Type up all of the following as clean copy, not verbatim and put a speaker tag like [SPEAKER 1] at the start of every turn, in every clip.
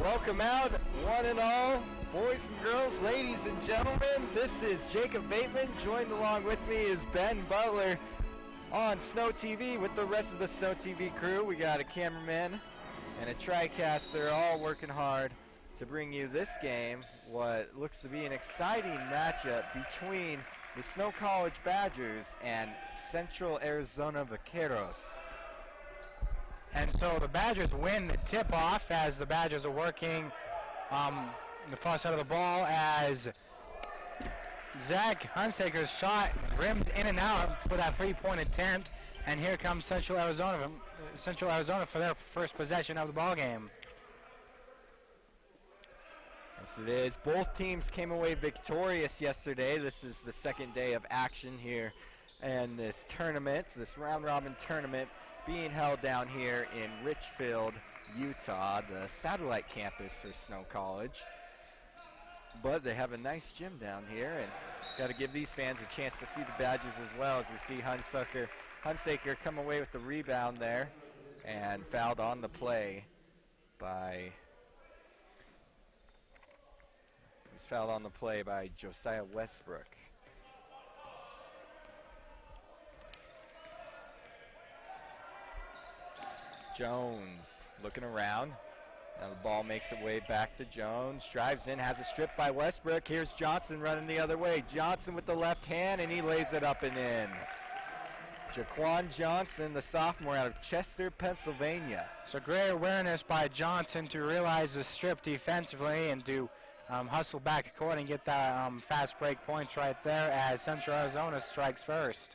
[SPEAKER 1] Welcome out, one and all, boys and girls, ladies and gentlemen. This is Jacob Bateman. Joined along with me is Ben Butler on Snow TV with the rest of the Snow TV crew. We got a cameraman and a TriCaster all working hard to bring you this game, what looks to be an exciting matchup between the Snow College Badgers and Central Arizona Vaqueros.
[SPEAKER 2] And so the Badgers win the tip-off as the Badgers are working the far side of the ball as Zach Hunsaker's shot rims in and out for that three-point attempt. And here comes Central Arizona for their first possession of the ball game.
[SPEAKER 1] Yes, it is. Both teams came away victorious yesterday. This is the second day of action here in this tournament, this round-robin tournament being held down here in Richfield, Utah, the satellite campus for Snow College. But they have a nice gym down here, and got to give these fans a chance to see the Badgers as well, as we see Hunsaker come away with the rebound there and fouled on the play by Josiah Westbrook. Jones looking around. Now the ball makes its way back to Jones. Drives in, has a strip by Westbrook. Here's Johnson running the other way. Johnson with the left hand, and he lays it up and in. Jaquan Johnson, the sophomore out of Chester, Pennsylvania.
[SPEAKER 2] So great awareness by Johnson to realize the strip defensively and to hustle back court and get that fast break points right there as Central Arizona strikes first.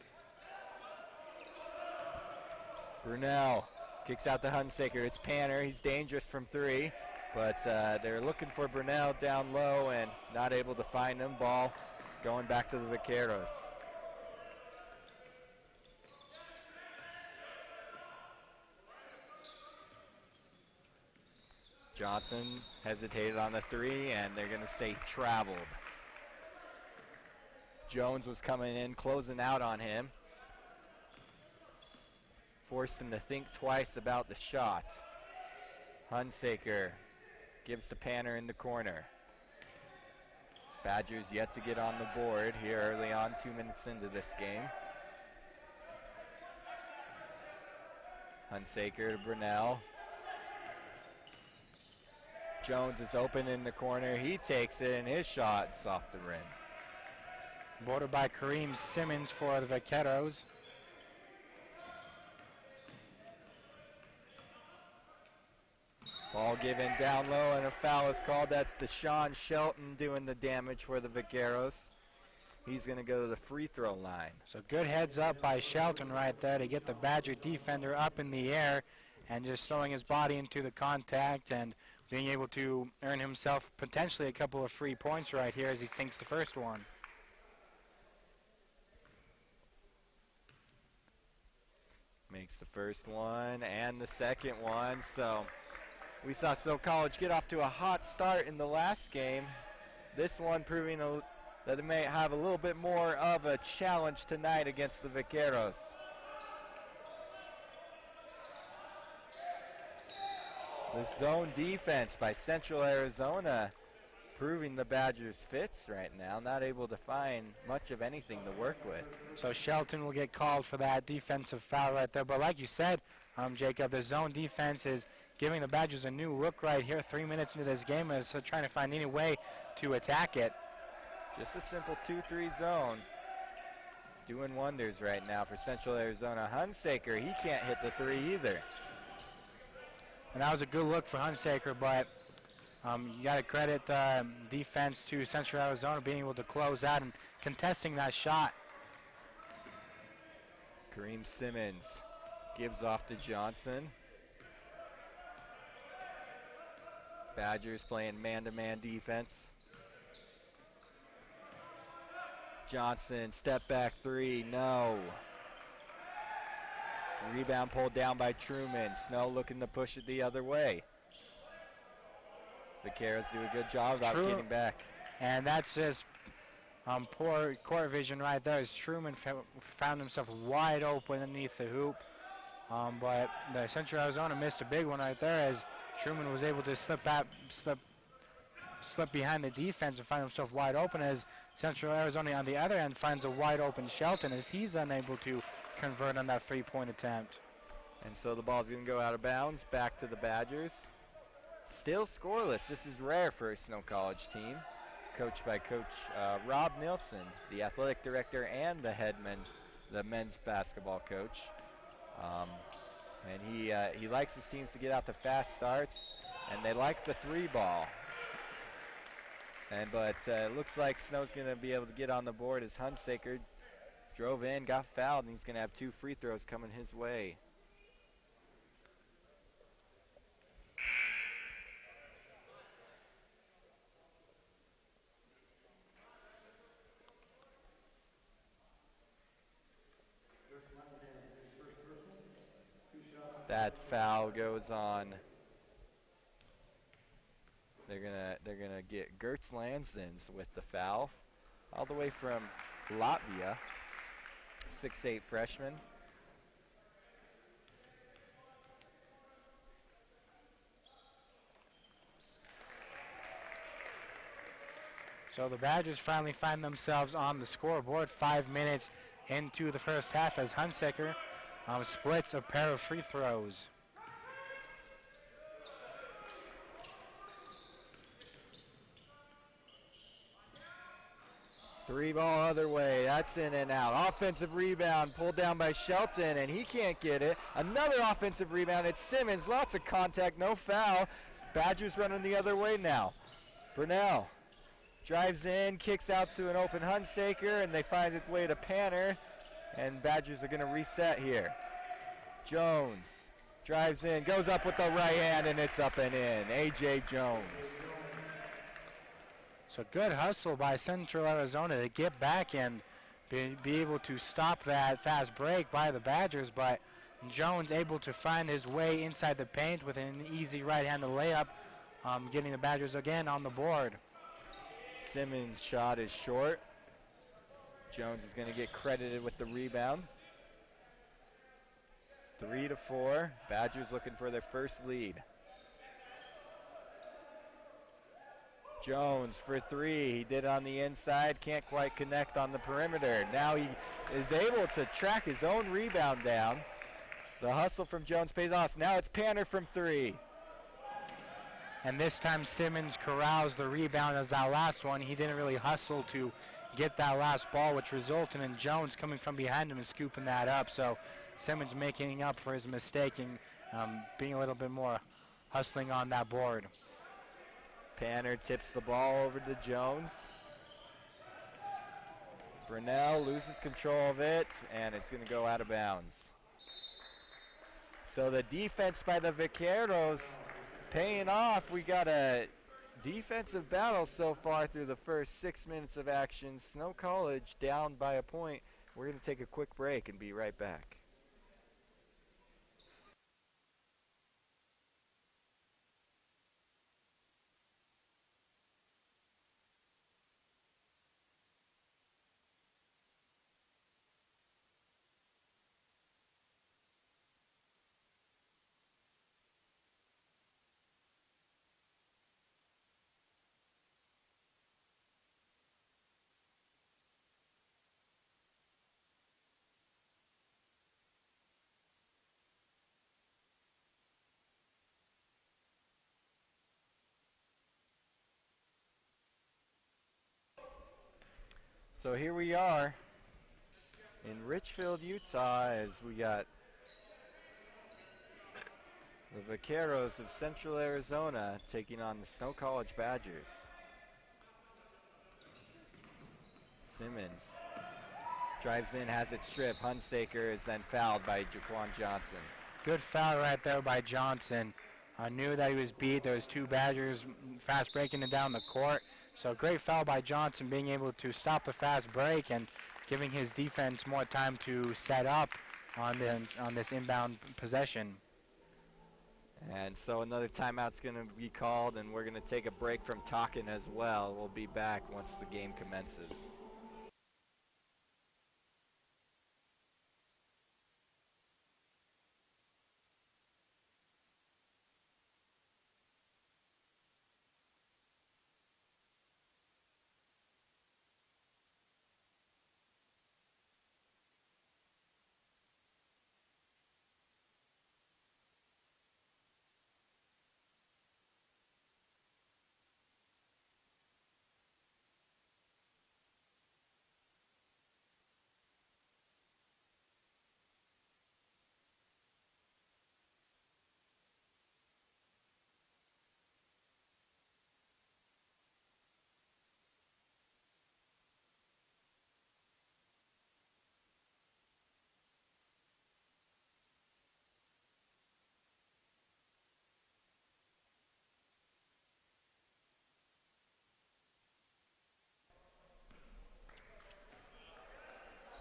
[SPEAKER 1] Brunel kicks out to Hunsaker. It's Panner. He's dangerous from three, but they're looking for Brunel down low and not able to find him. Ball going back to the Vaqueros. Johnson hesitated on the three, and they're going to say traveled. Jones was coming in, closing out on him. Forced him to think twice about the shot. Hunsaker gives to Panner in the corner. Badgers yet to get on the board here early on, 2 minutes into this game. Hunsaker to Brunel. Jones is open in the corner. He takes it, and his shot's off the rim.
[SPEAKER 2] Boarded by Kareem Simmons for the Vaqueros.
[SPEAKER 1] Ball given down low, and a foul is called. That's Deshaun Shelton doing the damage for the Vaqueros. He's going to go to the free throw line.
[SPEAKER 2] So good heads up by Shelton right there to get the Badger defender up in the air and just throwing his body into the contact and being able to earn himself potentially a couple of free points right here as he sinks the first one.
[SPEAKER 1] Makes the first one and the second one. So we saw Snow College get off to a hot start in the last game. This one proving that they may have a little bit more of a challenge tonight against the Vaqueros. The zone defense by Central Arizona proving the Badgers fits right now. Not able to find much of anything to work with.
[SPEAKER 2] So Shelton will get called for that defensive foul right there. But like you said, Jacob, the zone defense is giving the Badgers a new look right here 3 minutes into this game, and so trying to find any way to attack it.
[SPEAKER 1] Just a simple 2-3 zone. Doing wonders right now for Central Arizona. Hunsaker, he can't hit the three either.
[SPEAKER 2] And that was a good look for Hunsaker, but you got to credit the defense to Central Arizona being able to close out and contesting that shot.
[SPEAKER 1] Kareem Simmons gives off to Johnson. Badgers playing man-to-man defense. Johnson, step back three, no. Rebound pulled down by Truman. Snell looking to push it the other way. Vaqueros do a good job about getting back.
[SPEAKER 2] And that's just poor court vision right there as Truman found himself wide open underneath the hoop. But the Central Arizona missed a big one right there as Truman was able to slip behind the defense and find himself wide open as Central Arizona on the other end finds a wide open Shelton as he's unable to convert on that three-point attempt.
[SPEAKER 1] And so the ball's going to go out of bounds, back to the Badgers. Still scoreless. This is rare for a Snow College team, coached by Coach Rob Nilsson, the athletic director and the men's basketball coach. And he likes his teams to get out to fast starts, and they like the three ball. But it looks like Snow's going to be able to get on the board as Hunsaker drove in, got fouled, and he's going to have 2 free throws coming his way. That foul goes on. They're gonna get Gertz Lansdens with the foul, all the way from Latvia, 6'8" freshman.
[SPEAKER 2] So the Badgers finally find themselves on the scoreboard 5 minutes into the first half as Hunsaker splits a pair of free throws.
[SPEAKER 1] Three ball other way, that's in and out. Offensive rebound pulled down by Shelton, and he can't get it. Another offensive rebound, it's Simmons, lots of contact, no foul. Badgers running the other way now. Burnell drives in, kicks out to an open Hunsaker, and they find its way to Panner, and Badgers are gonna reset here. Jones drives in, goes up with the right hand, and it's up and in. A.J. Jones.
[SPEAKER 2] So good hustle by Central Arizona to get back and be able to stop that fast break by the Badgers, but Jones able to find his way inside the paint with an easy right-handed layup, getting the Badgers again on the board.
[SPEAKER 1] Simmons' shot is short. Jones is going to get credited with the rebound. 3-4. Badgers looking for their first lead. Jones for three. He did on the inside. Can't quite connect on the perimeter. Now he is able to track his own rebound down. The hustle from Jones pays off. Now it's Panner from three.
[SPEAKER 2] And this time Simmons corrals the rebound as that last one. He didn't really hustle to get that last ball, which resulted in Jones coming from behind him and scooping that up. So Simmons making up for his mistake and being a little bit more hustling on that board.
[SPEAKER 1] Panner tips the ball over to Jones. Brunell loses control of it, and it's going to go out of bounds. So the defense by the Vaqueros paying off. We got a defensive battle so far through the first 6 minutes of action. Snow College down by a point. We're going to take a quick break and be right back. So here we are in Richfield, Utah, as we got the Vaqueros of Central Arizona taking on the Snow College Badgers. Simmons drives in, has it stripped. Hunsaker is then fouled by Jaquan Johnson.
[SPEAKER 2] Good foul right there by Johnson. I knew that he was beat. There was two Badgers fast breaking it down the court. So great foul by Johnson, being able to stop the fast break and giving his defense more time to set up on this inbound possession.
[SPEAKER 1] And so another timeout's going to be called, and we're going to take a break from talking as well. We'll be back once the game commences.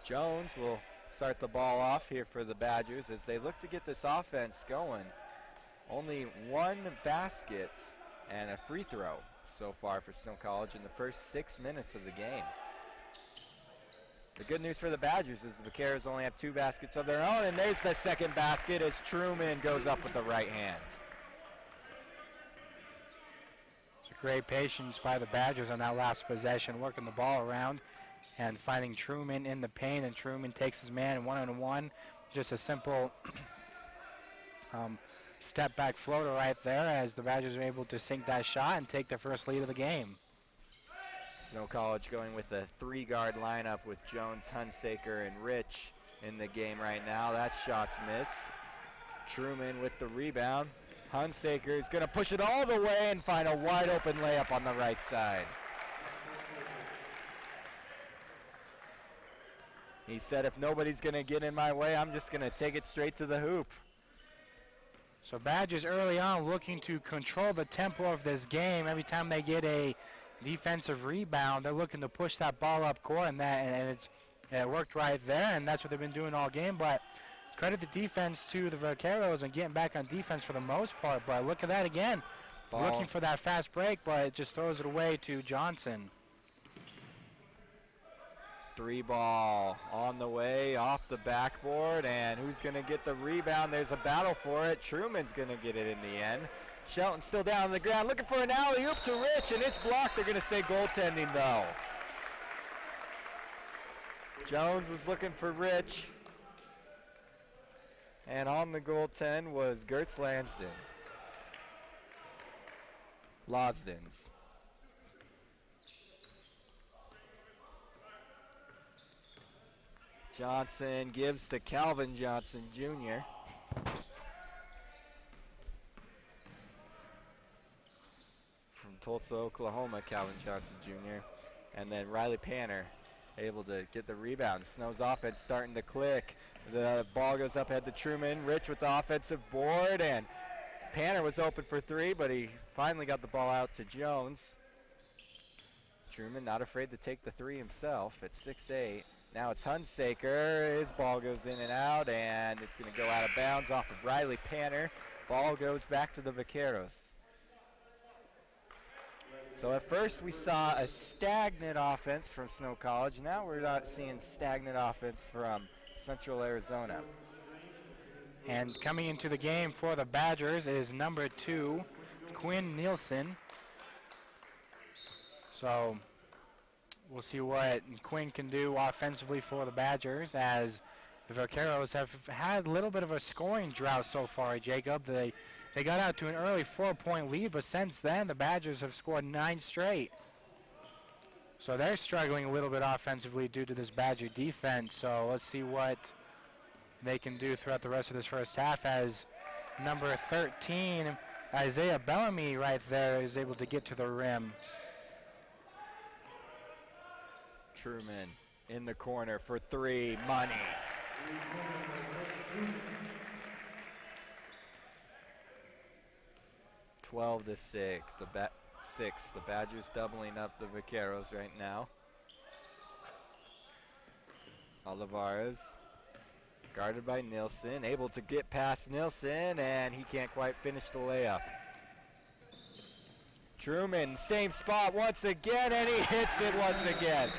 [SPEAKER 1] Jones will start the ball off here for the Badgers as they look to get this offense going. Only one basket and a free throw so far for Snow College in the first 6 minutes of the game. The good news for the Badgers is the Vaqueros only have 2 baskets of their own, and there's the second basket as Truman goes up with the right hand.
[SPEAKER 2] It's a great patience by the Badgers on that last possession, working the ball around and finding Truman in the paint, and Truman takes his man one-on-one. Just a simple step back floater right there as the Badgers are able to sink that shot and take their first lead of the game.
[SPEAKER 1] Snow College going with a 3-guard lineup with Jones, Hunsaker, and Rich in the game right now. That shot's missed. Truman with the rebound. Hunsaker is going to push it all the way and find a wide open layup on the right side. He said, if nobody's going to get in my way, I'm just going to take it straight to the hoop.
[SPEAKER 2] So Badgers early on looking to control the tempo of this game. Every time they get a defensive rebound, they're looking to push that ball up court, and it worked right there, and that's what they've been doing all game. But credit the defense to the Vaqueros and getting back on defense for the most part. But look at that again, looking for that fast break, but it just throws it away to Johnson.
[SPEAKER 1] 3 ball on the way off the backboard, and who's going to get the rebound? There's a battle for it. Truman's going to get it in the end. Shelton's still down on the ground looking for an alley-oop to Rich, and it's blocked. They're going to say goaltending, though. Jones was looking for Rich, and on the goaltend was Gertz Losdens. Johnson gives to Calvin Johnson Jr. From Tulsa, Oklahoma, Calvin Johnson Jr. And then Riley Panner able to get the rebound. Snow's offense starting to click. The ball goes up ahead to Truman. Rich with the offensive board, and Panner was open for 3, but he finally got the ball out to Jones. Truman not afraid to take the 3 himself at 6'8". Now it's Hunsaker. His ball goes in and out, and it's going to go out of bounds off of Riley Panner. Ball goes back to the Vaqueros. So at first we saw a stagnant offense from Snow College. Now we're not seeing stagnant offense from Central Arizona.
[SPEAKER 2] And coming into the game for the Badgers is number 2, Quinn Nielsen. So we'll see what Quinn can do offensively for the Badgers, as the Vaqueros have had a little bit of a scoring drought so far, Jacob. They got out to an early 4-point lead, but since then the Badgers have scored 9 straight. So they're struggling a little bit offensively due to this Badger defense. So let's see what they can do throughout the rest of this first half, as number 13, Isaiah Bellamy right there, is able to get to the rim.
[SPEAKER 1] Truman in the corner for 3, money. (12 to 6). The Badgers doubling up the Vaqueros right now. Olivares guarded by Nielsen, able to get past Nielsen, and he can't quite finish the layup. Truman, same spot once again, and he hits it once again.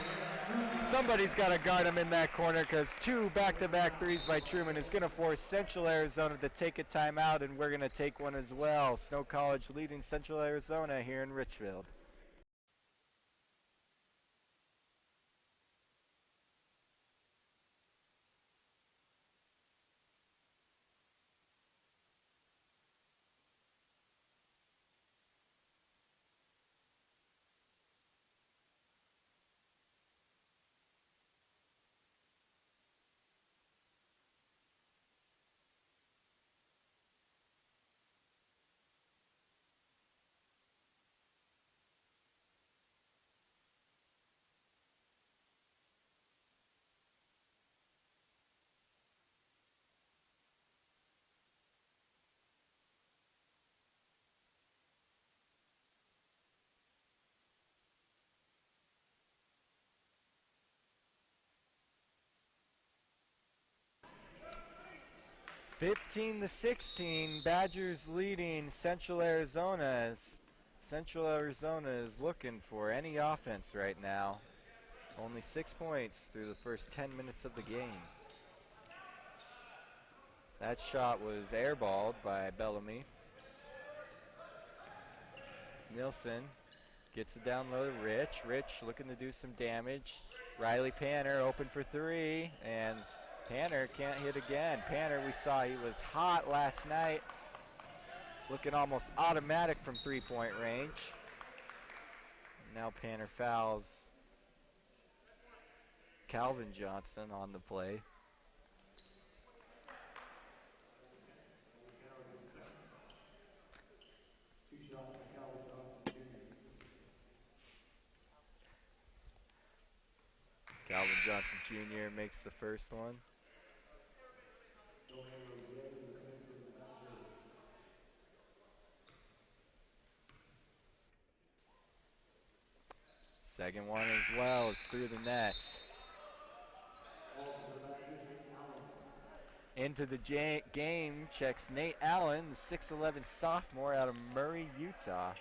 [SPEAKER 1] Somebody's got to guard him in that corner, because 2 back-to-back 3s by Truman is going to force Central Arizona to take a timeout, and we're going to take one as well. Snow College leading Central Arizona here in Richfield. 15-16, Badgers leading Central Arizona. Central Arizona is looking for any offense right now. Only 6 points through the first 10 minutes of the game. That shot was airballed by Bellamy. Nielsen gets it down low to Rich. Rich looking to do some damage. Riley Panner open for three, and Panner can't hit again. Panner, we saw he was hot last night, looking almost automatic from three-point range. Now Panner fouls Calvin Johnson on the play. Calvin Johnson Jr. makes the first one. Second one as well is through the net. Into the game checks Nate Allen, the 6'11 sophomore out of Murray, Utah.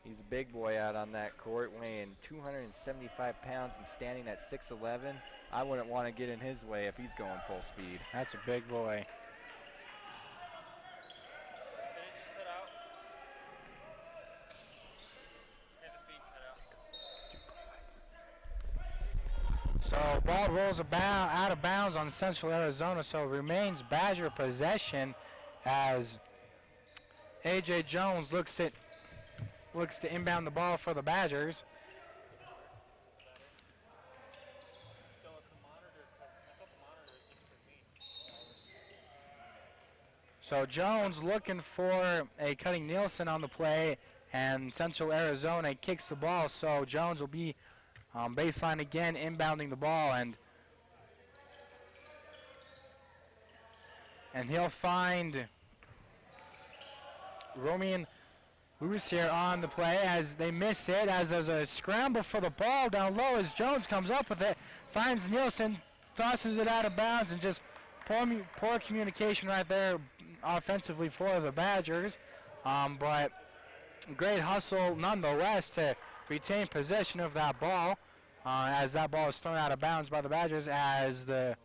[SPEAKER 1] He's a big boy out on that court, weighing 275 pounds and standing at 6'11". I wouldn't want to get in his way if he's going full speed.
[SPEAKER 2] That's a big boy. So ball rolls out of bounds on Central Arizona, so remains Badger possession as A.J. Jones looks to inbound the ball for the Badgers. So Jones looking for a cutting Nielsen on the play, and Central Arizona kicks the ball, so Jones will be baseline again, inbounding the ball, and he'll find Romain Lewis here on the play as they miss it, as there's a scramble for the ball down low as Jones comes up with it, finds Nielsen, tosses it out of bounds, and just poor communication right there offensively for the Badgers, but great hustle nonetheless to retain possession of that ball, as that ball is thrown out of bounds by the Badgers, as the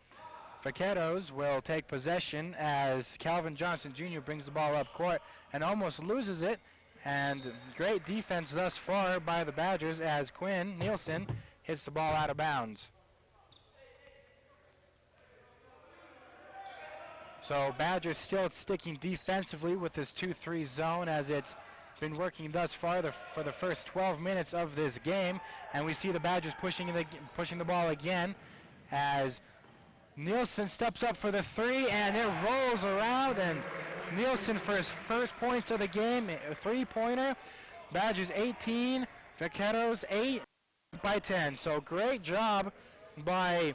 [SPEAKER 2] Vaqueros will take possession as Calvin Johnson Jr. brings the ball up court and almost loses it. And great defense thus far by the Badgers as Quinn Nielsen hits the ball out of bounds. So Badgers still sticking defensively with this 2-3 zone as it's been working thus far for the first 12 minutes of this game. And we see the Badgers pushing the ball again as Nielsen steps up for the three, and it rolls around, and Nielsen for his first points of the game, a three-pointer. Badgers 18, Vaqueros 8 by 10. So great job by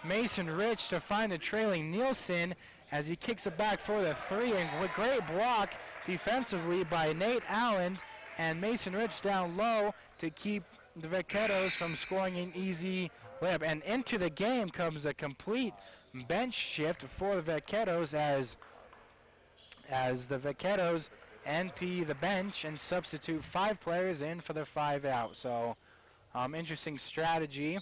[SPEAKER 2] Mason Rich to find the trailing Nielsen as he kicks it back for the three, and with great block defensively by Nate Allen and Mason Rich down low to keep the Vaqueros from scoring an easy layup. And into the game comes a complete bench shift for the Vaqueros as the Vaqueros empty the bench and substitute 5 players in for the 5 out. So interesting strategy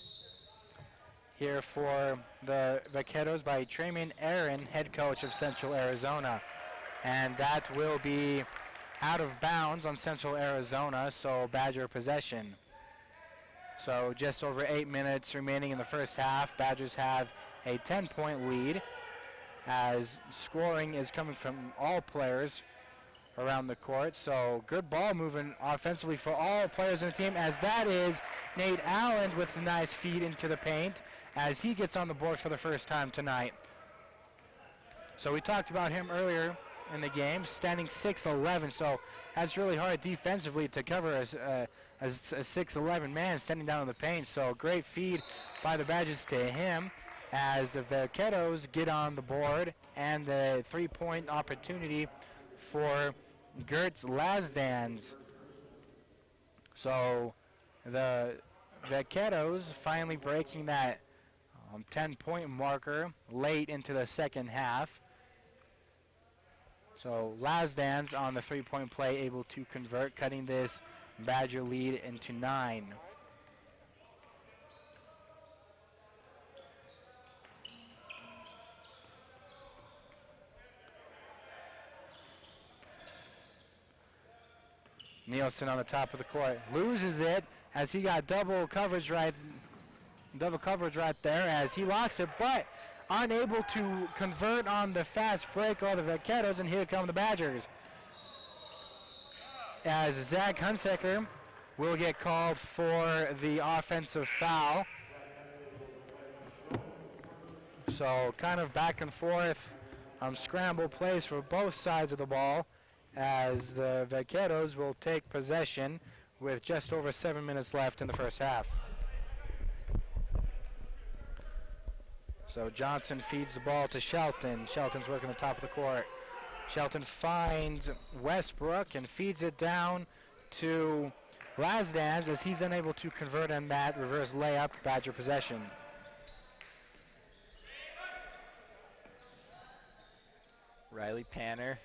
[SPEAKER 2] here for the Vaqueros by Trayman Aaron, head coach of Central Arizona. And that will be out of bounds on Central Arizona, so Badger possession. So just over 8 minutes remaining in the first half. Badgers have a 10-point lead as scoring is coming from all players around the court. So good ball movement offensively for all players in the team, as that is Nate Allen with a nice feed into the paint as he gets on the board for the first time tonight. So we talked about him earlier in the game, standing 6'11", so that's really hard defensively to cover a 6'11" man standing down in the paint. So great feed by the Badgers to him as the Vaqueros get on the board, and the three-point opportunity for Gertz Lazdans. So the Vaqueros finally breaking that 10-point marker late into the second half. So Lazdans on the three-point play able to convert, cutting this Badger lead into 9. Nielsen on the top of the court loses it as he got double coverage right there as he lost it, but unable to convert on the fast break of the Vaqueros, and here come the Badgers. As Zach Hunsaker will get called for the offensive foul. So kind of back and forth scramble plays for both sides of the ball, as the Vaqueros will take possession with just over 7 minutes left in the first half. So Johnson feeds the ball to Shelton. Shelton's working the top of the court. Shelton finds Westbrook and feeds it down to Lazdans as he's unable to convert on that reverse layup. Badger possession.
[SPEAKER 1] Riley Panner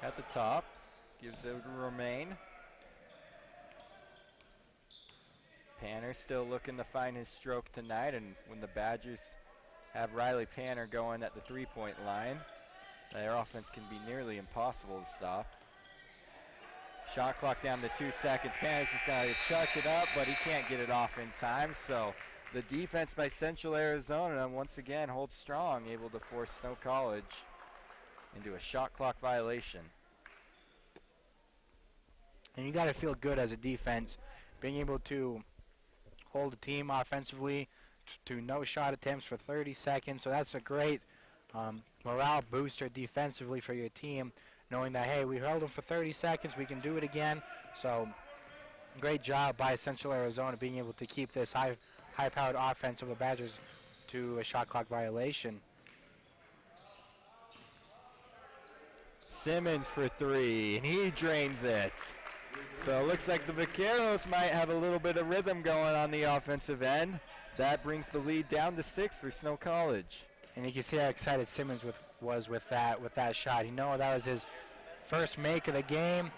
[SPEAKER 1] at the top, gives it to Romaine. Panner still looking to find his stroke tonight, and when the Badgers have Riley Panner going at the three-point line, their offense can be nearly impossible to stop. Shot clock down to 2 seconds. Panner's just got to chuck it up, but he can't get it off in time, so the defense by Central Arizona once again holds strong, able to force Snow College into a shot clock violation.
[SPEAKER 2] And you got to feel good as a defense, being able to hold a team offensively to no shot attempts for 30 seconds. So that's a great morale booster defensively for your team, knowing that, hey, we held them for 30 seconds, we can do it again. So great job by Central Arizona being able to keep this high-powered offense of the Badgers to a shot clock violation.
[SPEAKER 1] Simmons for three, and he drains it. So it looks like the Vaqueros might have a little bit of rhythm going on the offensive end. That brings the lead down to 6 for Snow College.
[SPEAKER 2] And you can see how excited Simmons was with that shot. You know that was his first make of the game.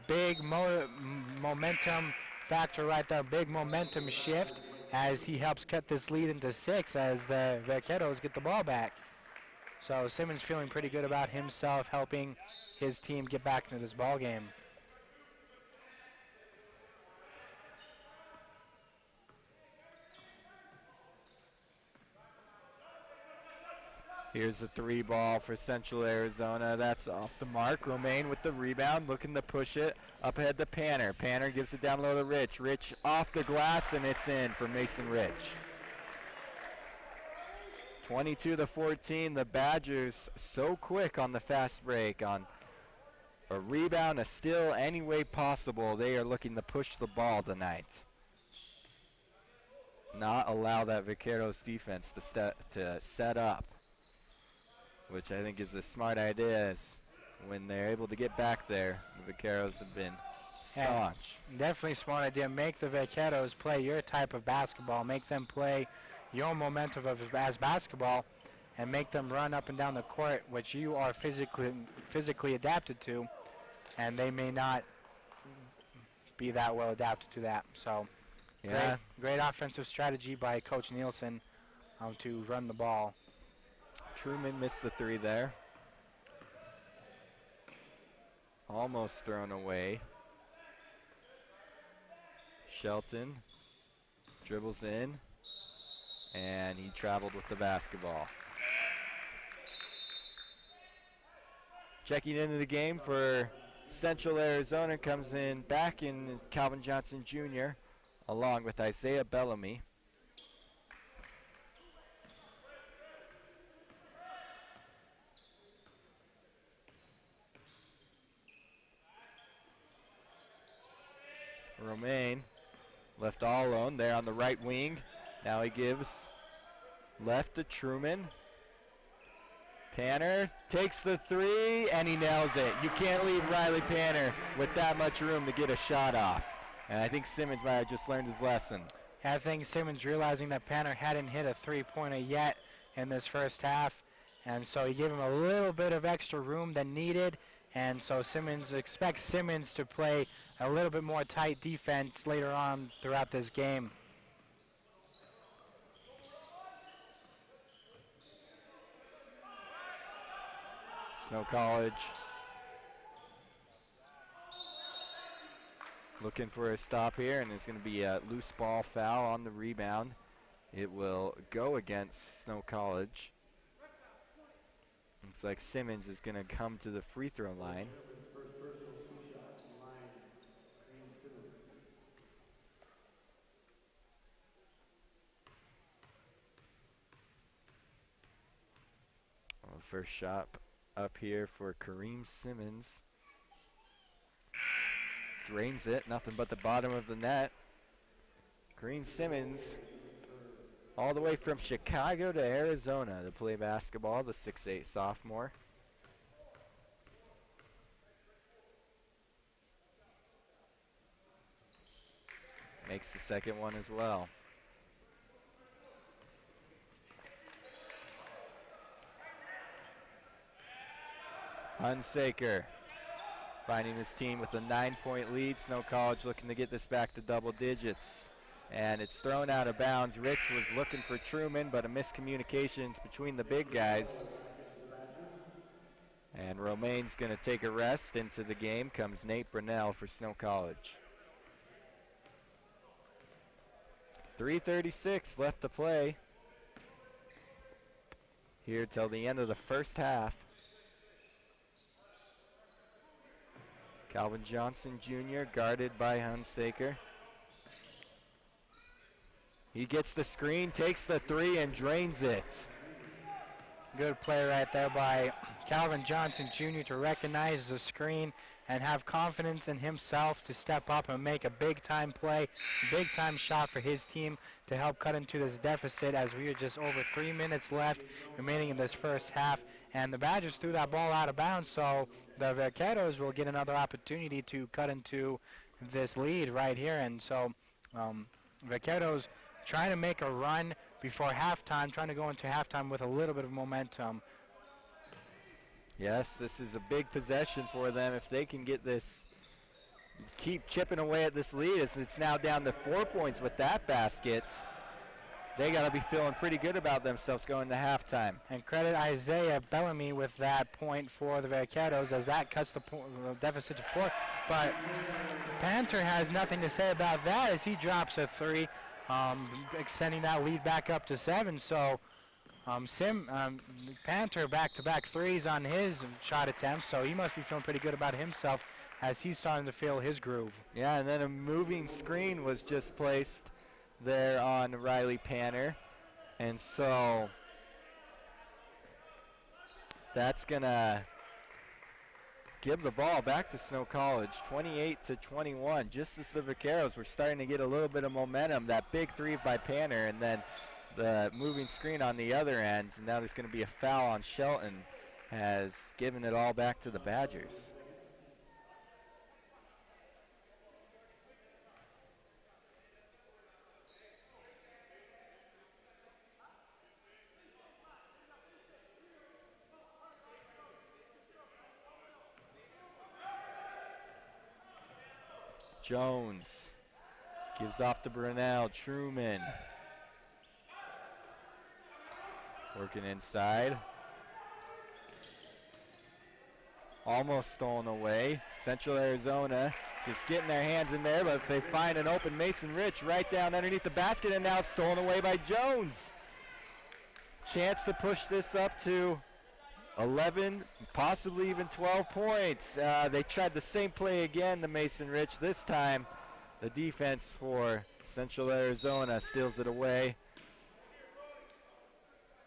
[SPEAKER 2] Big momentum factor right there. Big momentum shift as he helps cut this lead into 6 as the Vaqueros get the ball back. So Simmons feeling pretty good about himself, helping his team get back into this ball game.
[SPEAKER 1] Here's the 3 ball for Central Arizona. That's off the mark. Romaine with the rebound, looking to push it up ahead to Panner. Panner gives it down low to Rich. Rich off the glass, and it's in for Mason Rich. 22-14, the Badgers so quick on the fast break, on a rebound, a steal, any way possible. They are looking to push the ball tonight. Not allow that Vaqueros defense to set up, which I think is a smart idea. Is when they're able to get back there, the Vaqueros have been staunch.
[SPEAKER 2] And definitely smart idea. Make the Vaqueros play your type of basketball. Make them play your momentum as basketball, and make them run up and down the court, which you are physically adapted to, and they may not be that well adapted to that. So
[SPEAKER 1] yeah,
[SPEAKER 2] great offensive strategy by Coach Nielsen to run the ball.
[SPEAKER 1] Truman missed the 3 there. Almost thrown away. Shelton dribbles in, and he traveled with the basketball. Checking into the game for Central Arizona comes in back in is Calvin Johnson Jr. along with Isaiah Bellamy. Romaine left all alone there on the right wing. Now he gives left to Truman. Panner takes the 3, and he nails it. You can't leave Riley Panner with that much room to get a shot off. And I think Simmons might have just learned his lesson.
[SPEAKER 2] I think Simmons realizing that Panner hadn't hit a three-pointer yet in this first half, and so he gave him a little bit of extra room than needed, and so Simmons expects Simmons to play a little bit more tight defense later on throughout this game.
[SPEAKER 1] Snow College looking for a stop here, and it's going to be a loose ball foul on the rebound. It will go against Snow College. Looks like Simmons is going to come to the free throw line. First shot up here for Kareem Simmons. Drains it, nothing but the bottom of the net. Kareem Simmons, all the way from Chicago to Arizona to play basketball, the 6'8" sophomore. Makes the second one as well. Hunsaker finding his team with a 9-point lead. Snow College looking to get this back to double digits. And it's thrown out of bounds. Rich was looking for Truman, but a miscommunications between the big guys. And Romaine's going to take a rest. Into the game comes Nate Brunell for Snow College. 3:36 left to play here till the end of the first half. Calvin Johnson Jr. guarded by Hunsaker. He gets the screen, takes the three, and drains it.
[SPEAKER 2] Good play right there by Calvin Johnson Jr. to recognize the screen and have confidence in himself to step up and make a big-time play, big-time shot for his team to help cut into this deficit as we are just over 3 minutes left remaining in this first half. And the Badgers threw that ball out of bounds, so the Vaqueros will get another opportunity to cut into this lead right here. And so Vaqueros trying to make a run before halftime, trying to go into halftime with a little bit of momentum.
[SPEAKER 1] Yes, this is a big possession for them. If they can get this, keep chipping away at this lead, as it's now down to 4 points with that basket. They got to be feeling pretty good about themselves going to halftime.
[SPEAKER 2] And credit Isaiah Bellamy with that point for the Vaqueros, as that cuts the deficit to 4. But Panther has nothing to say about that as he drops a three, extending that lead back up to 7. So Panther back-to-back threes on his shot attempts, so he must be feeling pretty good about himself as he's starting to feel his groove.
[SPEAKER 1] Yeah, and then a moving screen was just placed there on Riley Panner, and so that's gonna give the ball back to Snow College, 28-21. Just as the Vaqueros were starting to get a little bit of momentum, that big three by Panner, and then the moving screen on the other end. And now there's going to be a foul on Shelton, has given it all back to the Badgers. Jones gives off to Brunell. Truman working inside. Almost stolen away. Central Arizona just getting their hands in there, but they find an open Mason Rich right down underneath the basket, and now stolen away by Jones. Chance to push this up to 11, possibly even 12 points. They tried the same play again to Mason Rich. This time, the defense for Central Arizona steals it away.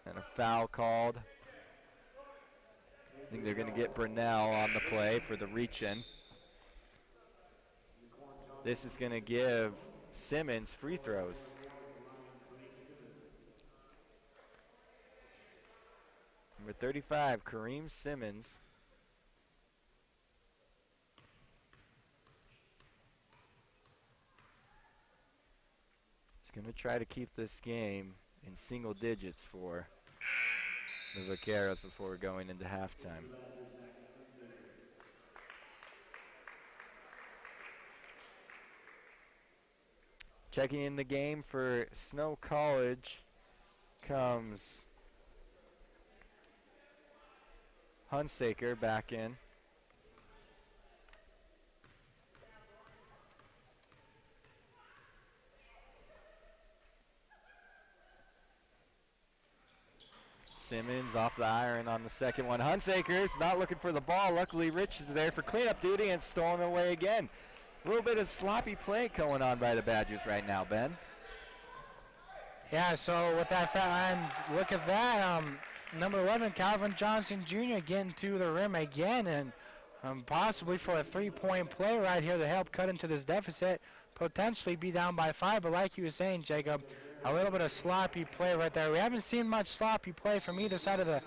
[SPEAKER 1] And a foul called. I think they're going to get Brunell on the play for the reach-in. This is going to give Simmons free throws. Number 35, Kareem Simmons. He's going to try to keep this game in single digits for the Vaqueros before going into halftime. Checking in the game for Snow College comes Hunsaker back in. Simmons off the iron on the second one. Hunsaker's not looking for the ball. Luckily, Rich is there for cleanup duty and stolen away again. A little bit of sloppy play going on by the Badgers right now, Ben.
[SPEAKER 2] Yeah, so with that and look at that. Number 11, Calvin Johnson Jr. getting to the rim again, and possibly for a three-point play right here to help cut into this deficit, potentially be down by 5. But like you were saying, Jacob, a little bit of sloppy play right there. We haven't seen much sloppy play from either side of the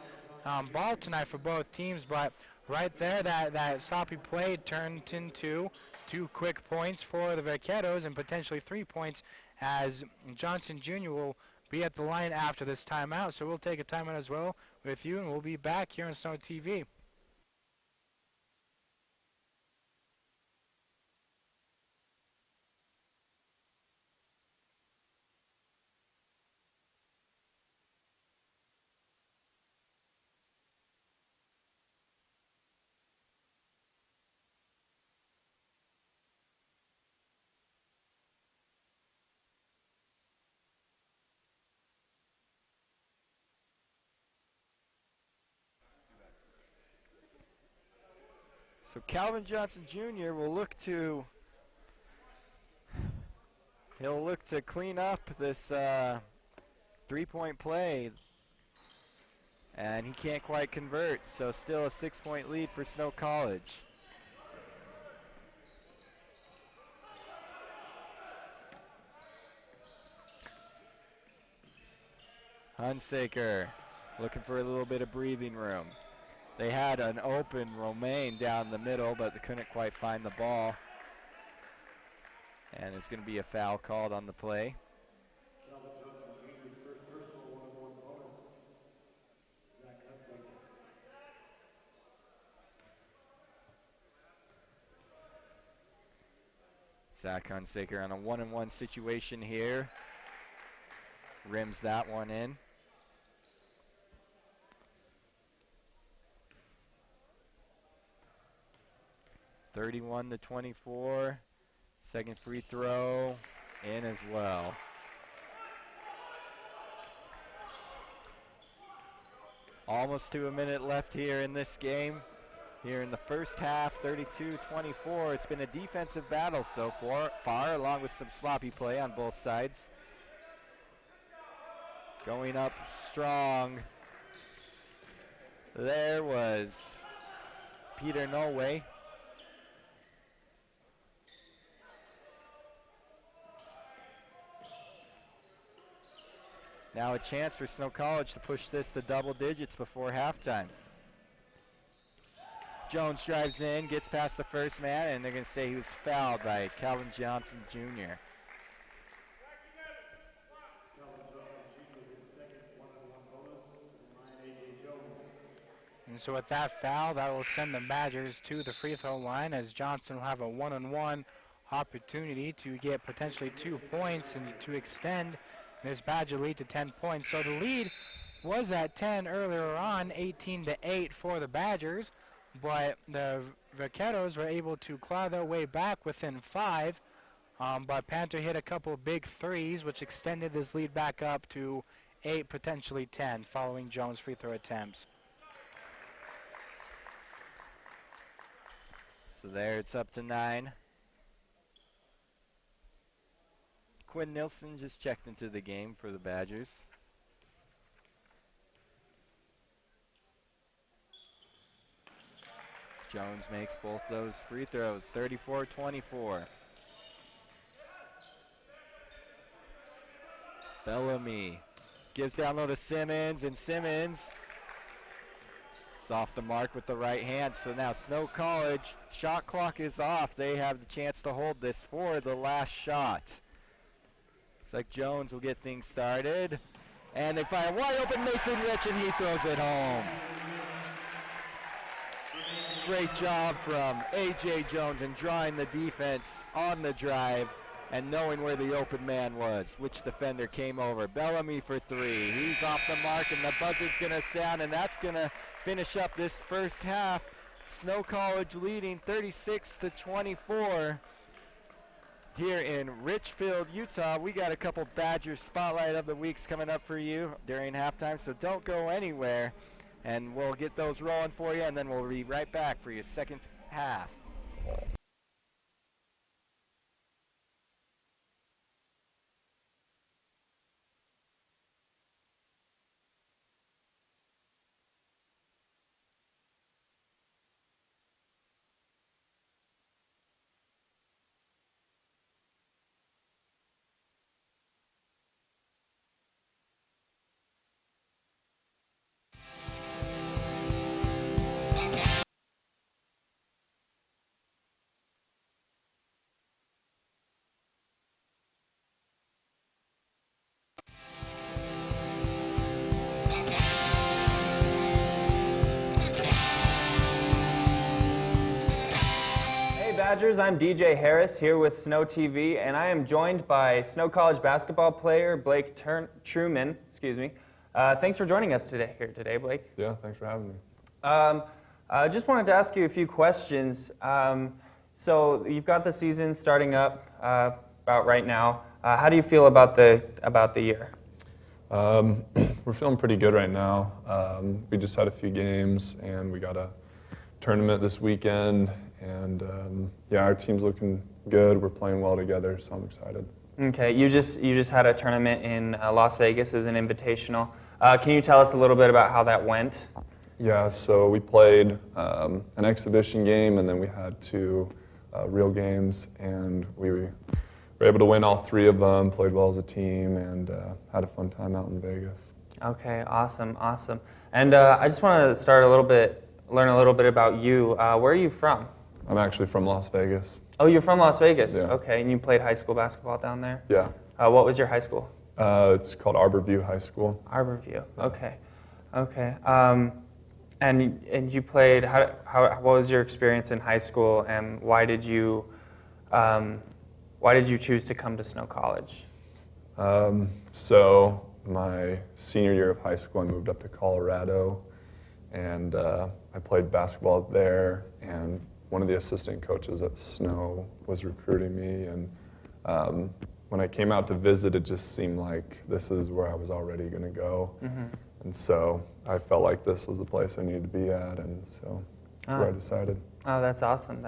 [SPEAKER 2] ball tonight for both teams, but right there, that sloppy play turned into 2 quick points for the Vaqueros and potentially 3 points, as Johnson Jr. will be at the line after this timeout. So we'll take a timeout as well with you, and we'll be back here on Snow TV.
[SPEAKER 1] So Calvin Johnson Jr. will look to clean up this 3-point play, and he can't quite convert. So still a 6-point lead for Snow College. Hunsaker looking for a little bit of breathing room. They had an open Romaine down the middle, but they couldn't quite find the ball. And it's going to be a foul called on the play. Zach Hunsaker on a 1-on-1 situation here. Rims that one in. (31-24). Second free throw in as well. Almost to a minute left here in this game. Here in the first half, 32-24. It's been a defensive battle so far, along with some sloppy play on both sides. Going up strong. There was Peter Nolway. Now a chance for Snow College to push this to double digits before halftime. Jones drives in, gets past the first man, and they're going to say he was fouled by Calvin Johnson Jr.
[SPEAKER 2] And so with that foul, that will send the Badgers to the free throw line, as Johnson will have a 1-on-1 opportunity to get potentially 2 points and to extend this Badger lead to 10 points. So the lead was at 10 earlier on, 18-8 for the Badgers, but the Vaqueros were able to claw their way back within 5. But Panther hit a couple of big threes, which extended this lead back up to 8, potentially 10, following Jones' free throw attempts.
[SPEAKER 1] So there it's up to 9. Quinn Nilsson just checked into the game for the Badgers. Jones makes both those free throws, 34-24. Bellamy gives down low to Simmons, and Simmons is off the mark with the right hand. So now Snow College, shot clock is off. They have the chance to hold this for the last shot. Looks like Jones will get things started. And they find a wide open Mason Rich, and he throws it home. Great job from A.J. Jones in drawing the defense on the drive and knowing where the open man was, which defender came over. Bellamy for three. He's off the mark, and the buzzer's going to sound, and that's going to finish up this first half. Snow College leading 36-24 here in Richfield, Utah. We got a couple Badger Spotlight of the Weeks coming up for you during halftime, so don't go anywhere. And we'll get those rolling for you, and then we'll be right back for your second half.
[SPEAKER 3] Badgers, I'm DJ Harris here with Snow TV, and I am joined by Snow College basketball player Blake Truman. Thanks for joining us today, Blake.
[SPEAKER 4] Yeah, thanks for having me.
[SPEAKER 3] I just wanted to ask you a few questions. So you've got the season starting up about right now. How do you feel about the year?
[SPEAKER 4] We're feeling pretty good right now. We just had a few games, and we got a tournament this weekend. And yeah, our team's looking good. We're playing well together, so I'm excited.
[SPEAKER 3] Okay, you just had a tournament in Las Vegas. It was an invitational. Can you tell us a little bit about how that went?
[SPEAKER 4] Yeah, so we played an exhibition game, and then we had two real games, and we were able to win all three of them. Played well as a team, and had a fun time out in Vegas.
[SPEAKER 3] Okay, awesome. And I just want to learn a little bit about you. Where are you from?
[SPEAKER 4] I'm actually from Las Vegas.
[SPEAKER 3] Oh, you're from Las Vegas?
[SPEAKER 4] Yeah.
[SPEAKER 3] Okay, and you played high school basketball down there?
[SPEAKER 4] Yeah.
[SPEAKER 3] What was your high school?
[SPEAKER 4] It's called Arborview High School.
[SPEAKER 3] Arborview, okay. And you played, what was your experience in high school, and why did you choose to come to Snow College?
[SPEAKER 4] So my senior year of high school, I moved up to Colorado, and I played basketball there, and one of the assistant coaches at Snow was recruiting me, and when I came out to visit, it just seemed like this is where I was already going to go. Mm-hmm. And so I felt like this was the place I needed to be at, and so that's where I decided.
[SPEAKER 3] Oh, that's awesome.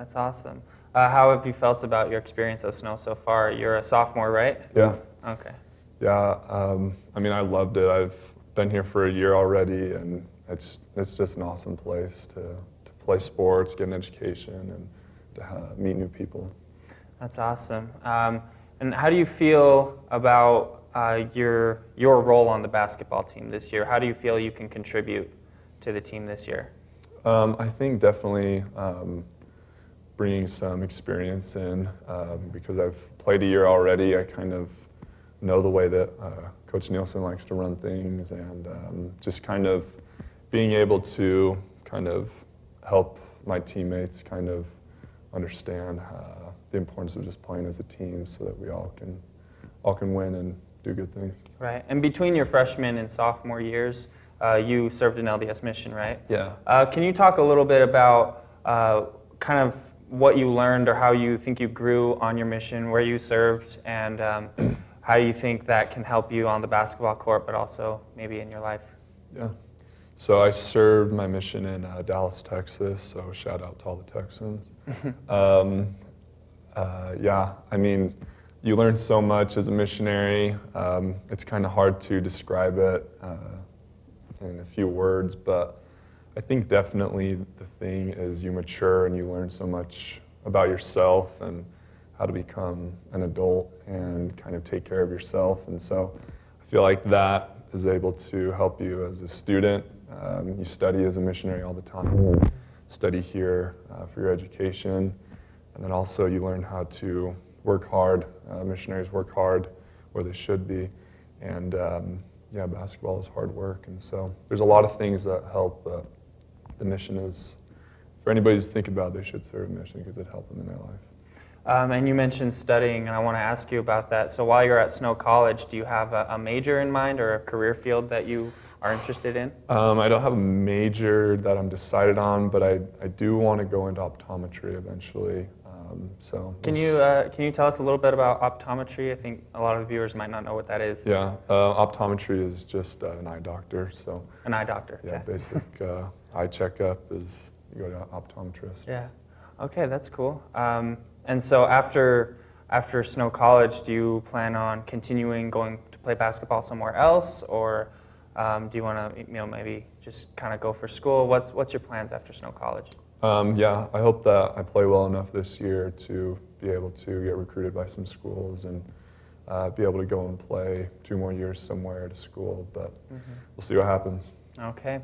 [SPEAKER 3] How have you felt about your experience at Snow so far? You're a sophomore, right?
[SPEAKER 4] Yeah.
[SPEAKER 3] Okay.
[SPEAKER 4] Yeah, I mean, I loved it. I've been here for a year already, and it's just an awesome place to play sports, get an education, and to meet new people.
[SPEAKER 3] That's awesome. And how do you feel about your role on the basketball team this year? How do you feel you can contribute to the team this year?
[SPEAKER 4] I think definitely bringing some experience in because I've played a year already. I kind of know the way that Coach Nielsen likes to run things, and just kind of being able to kind of help my teammates kind of understand the importance of just playing as a team so that we all can win and do good things.
[SPEAKER 3] Right. And between your freshman and sophomore years, you served in LDS mission, right?
[SPEAKER 4] Yeah.
[SPEAKER 3] Can you talk a little bit about kind of what you learned or how you think you grew on your mission, where you served, and how you think that can help you on the basketball court, but also maybe in your life?
[SPEAKER 4] Yeah. So I served my mission in Dallas, Texas, so shout out to all the Texans. Yeah, I mean, you learn so much as a missionary. It's kind of hard to describe it in a few words, but I think definitely the thing is you mature and you learn so much about yourself and how to become an adult and kind of take care of yourself. And so I feel like that is able to help you as a student. You study as a missionary all the time, study here for your education, and then also you learn how to work hard. Missionaries work hard where they should be. And yeah, basketball is hard work, and so there's a lot of things that help. But the mission is, for anybody to think about, they should serve mission because it helps them in their life.
[SPEAKER 3] And you mentioned studying, and I want to ask you about that. So while you're at Snow College, do you have a major in mind or a career field that you are interested in?
[SPEAKER 4] I don't have a major that I'm decided on, but I do want to go into optometry eventually. So
[SPEAKER 3] can you tell us a little bit about optometry? I think a lot of the viewers might not know what that is.
[SPEAKER 4] Yeah, optometry is just an eye doctor. So
[SPEAKER 3] An eye doctor.
[SPEAKER 4] yeah,
[SPEAKER 3] Okay.
[SPEAKER 4] basic eye checkup is you go to optometrist.
[SPEAKER 3] Yeah. Okay, that's cool. And so after Snow College, do you plan on continuing going to play basketball somewhere else, or do you want to maybe just kind of go for school? What's your plans after Snow College?
[SPEAKER 4] Yeah, I hope that I play well enough this year to be able to get recruited by some schools and be able to go and play 2 more years somewhere at a school, but we'll see what happens.
[SPEAKER 3] Okay.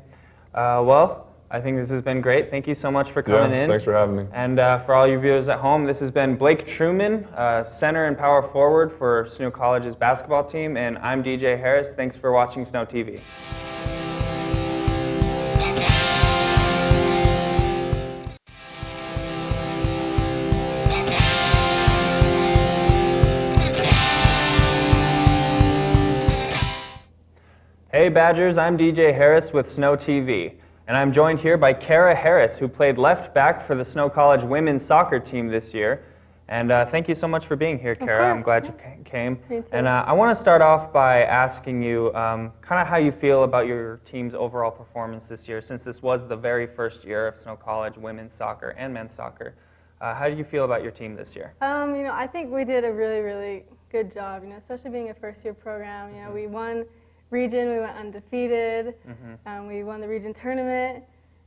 [SPEAKER 3] Well, I think this has been great. Thank you so much for coming in.
[SPEAKER 4] Thanks for having me.
[SPEAKER 3] And for all you viewers at home, this has been Blake Truman, center and power forward for Snow College's basketball team, and I'm DJ Harris. Thanks for watching Snow TV. Hey Badgers, I'm DJ Harris with Snow TV, and I'm joined here by Kara Harris, who played left back for the Snow College women's soccer team this year. And thank you so much for being here, Kara. I'm glad you came.
[SPEAKER 5] Me too.
[SPEAKER 3] And I want to start off by asking you kind of how you feel about your team's overall performance this year, since this was the very first year of Snow College women's soccer and men's soccer. How do you feel about your team this year?
[SPEAKER 5] I think we did a really, really good job, especially being a first-year program. We won region, we went undefeated, we won the region tournament,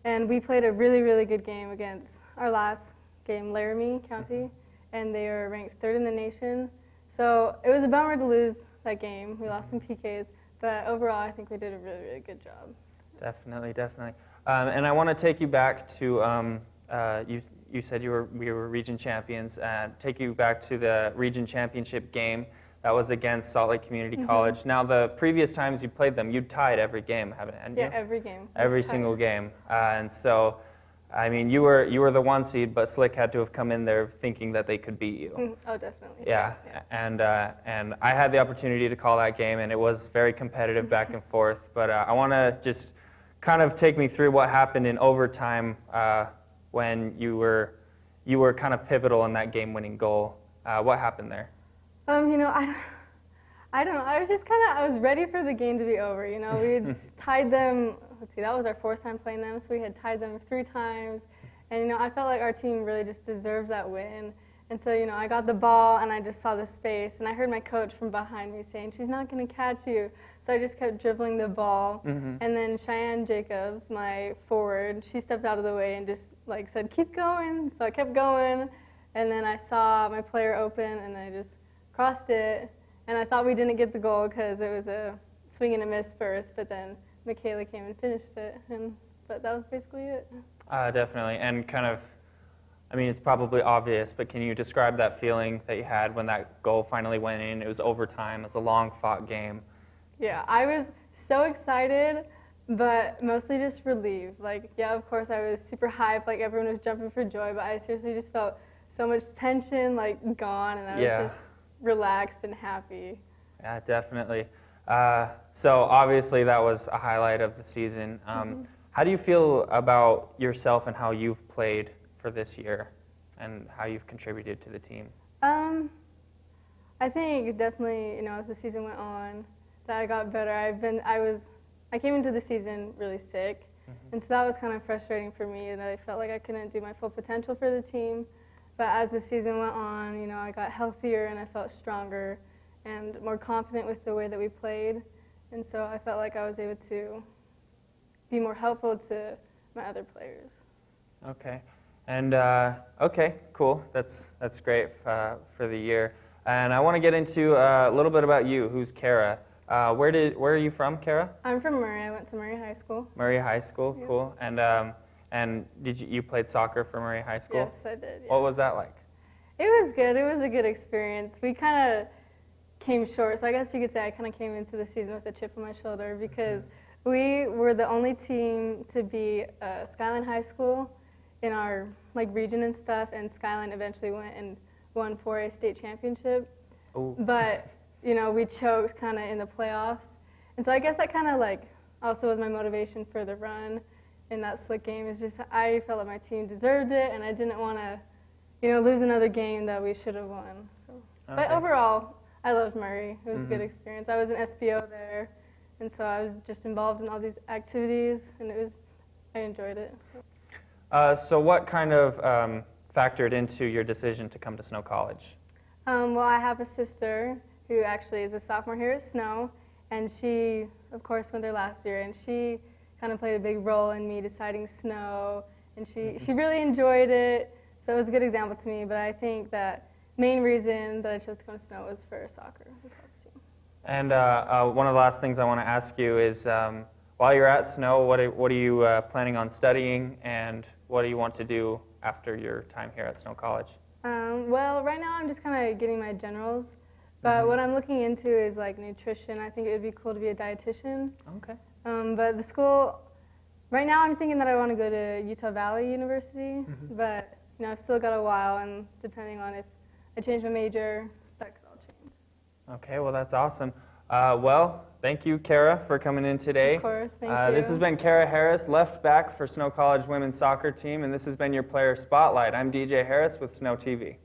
[SPEAKER 5] and we played a really, really good game against our last game, Laramie County, and they were ranked 3rd in the nation. So it was a bummer to lose that game. We lost some PKs, but overall I think we did a really, really good job.
[SPEAKER 3] Definitely, definitely. And I want to take you back to, you said we were region champions, take you back to the region championship game. That was against Salt Lake Community College. Now, the previous times you played them, you tied every game, hadn't you?
[SPEAKER 5] Yeah, every game.
[SPEAKER 3] Every single game. And so, I mean, you were the 1 seed, but Slick had to have come in there thinking that they could beat you.
[SPEAKER 5] Oh, definitely.
[SPEAKER 3] Yeah. And I had the opportunity to call that game, and it was very competitive back and forth. But I want to just kind of take me through what happened in overtime when you were kind of pivotal in that game-winning goal. What happened there?
[SPEAKER 5] I don't know. I was just I was ready for the game to be over. We had tied them. Let's see, that was our 4th time playing them, so we had tied them 3 times, and I felt like our team really just deserved that win. And so I got the ball and I just saw the space, and I heard my coach from behind me saying, "She's not going to catch you." So I just kept dribbling the ball, and then Cheyenne Jacobs, my forward, she stepped out of the way and just said, "Keep going." So I kept going, and then I saw my player open, and I just crossed it, and I thought we didn't get the goal because it was a swing and a miss first, but then Michaela came and finished it, but that was basically it.
[SPEAKER 3] Definitely, and kind of, I mean, it's probably obvious, but can you describe that feeling that you had when that goal finally went in? It was overtime, it was a long-fought game.
[SPEAKER 5] Yeah, I was so excited, but mostly just relieved. Yeah, of course I was super hyped, everyone was jumping for joy, but I seriously just felt so much tension, gone, and I was just relaxed and happy.
[SPEAKER 3] Yeah, definitely. So obviously that was a highlight of the season. How do you feel about yourself and how you've played for this year and how you've contributed to the team?
[SPEAKER 5] I think definitely, as the season went on, that I got better. I came into the season really sick, and so that was kind of frustrating for me, and I felt like I couldn't do my full potential for the team. But as the season went on, I got healthier and I felt stronger and more confident with the way that we played. And so I felt like I was able to be more helpful to my other players.
[SPEAKER 3] Okay. And okay, cool. That's great for the year. And I want to get into a little bit about you. Who's Kara? Where are you from, Kara?
[SPEAKER 5] I'm from Murray. I went to Murray High School.
[SPEAKER 3] Murray High School,
[SPEAKER 5] Yeah.
[SPEAKER 3] cool. And did you played soccer for Murray High School?
[SPEAKER 5] Yes, I did. Yeah.
[SPEAKER 3] What was that like?
[SPEAKER 5] It was good. It was a good experience. We kind of came short. So I guess you could say I kind of came into the season with a chip on my shoulder because we were the only team to be Skyline High School in our like region and stuff, and Skyline eventually went and won for a state championship.
[SPEAKER 3] Ooh.
[SPEAKER 5] But you know, we choked kind of in the playoffs, and so I guess that kind of like also was my motivation for the run in that slick game. Is just I felt like my team deserved it, and I didn't want to, you know, lose another game that we should have won. So.
[SPEAKER 3] Okay.
[SPEAKER 5] But overall, I loved Murray. It was a good experience. I was an SPO there, and so I was just involved in all these activities, and I enjoyed it.
[SPEAKER 3] So what kind of factored into your decision to come to Snow College?
[SPEAKER 5] Well, I have a sister who actually is a sophomore here at Snow, and she, of course, went there last year, and she kind of played a big role in me deciding Snow, and she really enjoyed it, so it was a good example to me. But I think that main reason that I chose to come to Snow was for soccer, the soccer team.
[SPEAKER 3] And one of the last things I want to ask you is, while you're at Snow, what are you planning on studying, and what do you want to do after your time here at Snow College?
[SPEAKER 5] Well, right now I'm just kind of getting my generals, but what I'm looking into is like nutrition. I think it would be cool to be a dietitian.
[SPEAKER 3] Okay.
[SPEAKER 5] But the school, right now I'm thinking that I want to go to Utah Valley University, but you know, I've still got a while, and depending on if I change my major, that could all change.
[SPEAKER 3] Okay, well that's awesome. Well, thank you, Kara, for coming in today.
[SPEAKER 5] Of course, thank you.
[SPEAKER 3] This has been Kara Harris, left back for Snow College women's soccer team, and this has been your Player Spotlight. I'm DJ Harris with Snow TV.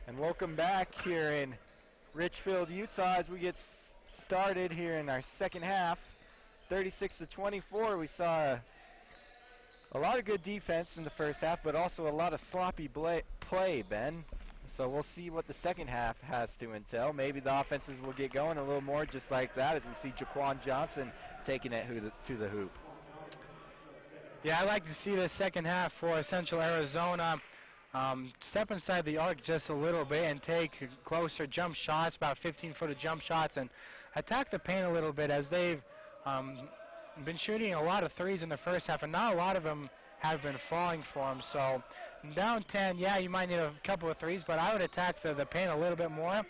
[SPEAKER 1] And welcome back here in Richfield, Utah, as we get started here in our second half. 36-24, we saw a lot of good defense in the first half, but also a lot of sloppy play, Ben. So we'll see what the second half has to entail. Maybe the offenses will get going a little more just like that as we see Jaquan Johnson taking it to the hoop.
[SPEAKER 2] Yeah, I like to see the second half for Central Arizona step inside the arc just a little bit and take closer jump shots, about 15-footer jump shots, and attack the paint a little bit, as they've been shooting a lot of threes in the first half, and not a lot of them have been falling for them. So down 10, yeah, you might need a couple of threes, but I would attack the paint a little bit more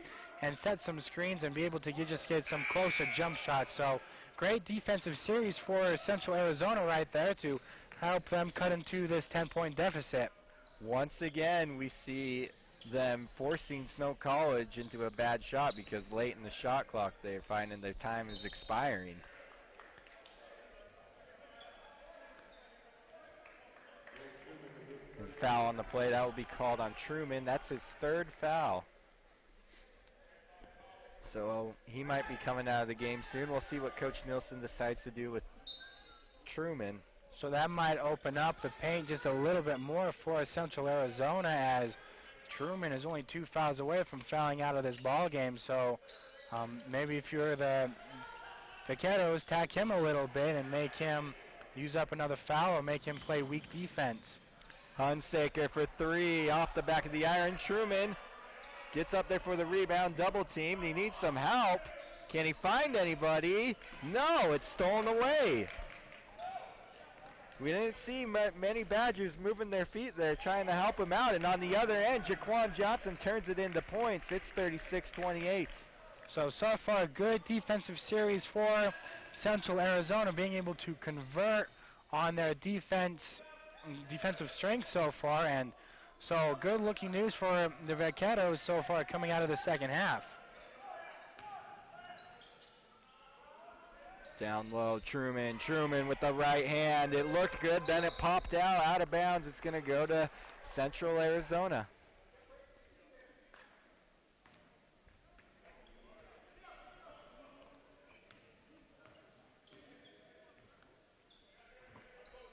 [SPEAKER 2] and set some screens and be able to just get some closer jump shots. So great defensive series for Central Arizona right there to help them cut into this 10-point deficit.
[SPEAKER 1] Once again, we see them forcing Snow College into a bad shot because late in the shot clock they're finding their time is expiring. There's a foul on the play. That will be called on Truman. That's his third foul. So he might be coming out of the game soon. We'll see what Coach Nielsen decides to do with Truman.
[SPEAKER 2] So that might open up the paint just a little bit more for Central Arizona, as Truman is only 2 fouls away from fouling out of this ball game. So maybe if you're the Vaqueros, tack him a little bit and make him use up another foul or make him play weak defense.
[SPEAKER 1] Hunsaker for three off the back of the iron. Truman gets up there for the rebound, double team. He needs some help. Can he find anybody? No, it's stolen away. We didn't see many Badgers moving their feet there trying to help him out. And on the other end, Jaquan Johnson turns it into points. It's 36-28.
[SPEAKER 2] So far, a good defensive series for Central Arizona, being able to convert on their defensive strength so far. And so good looking news for the Vaqueros so far coming out of the second half.
[SPEAKER 1] Down low, Truman with the right hand. It looked good, then it popped out of bounds. It's going to go to Central Arizona.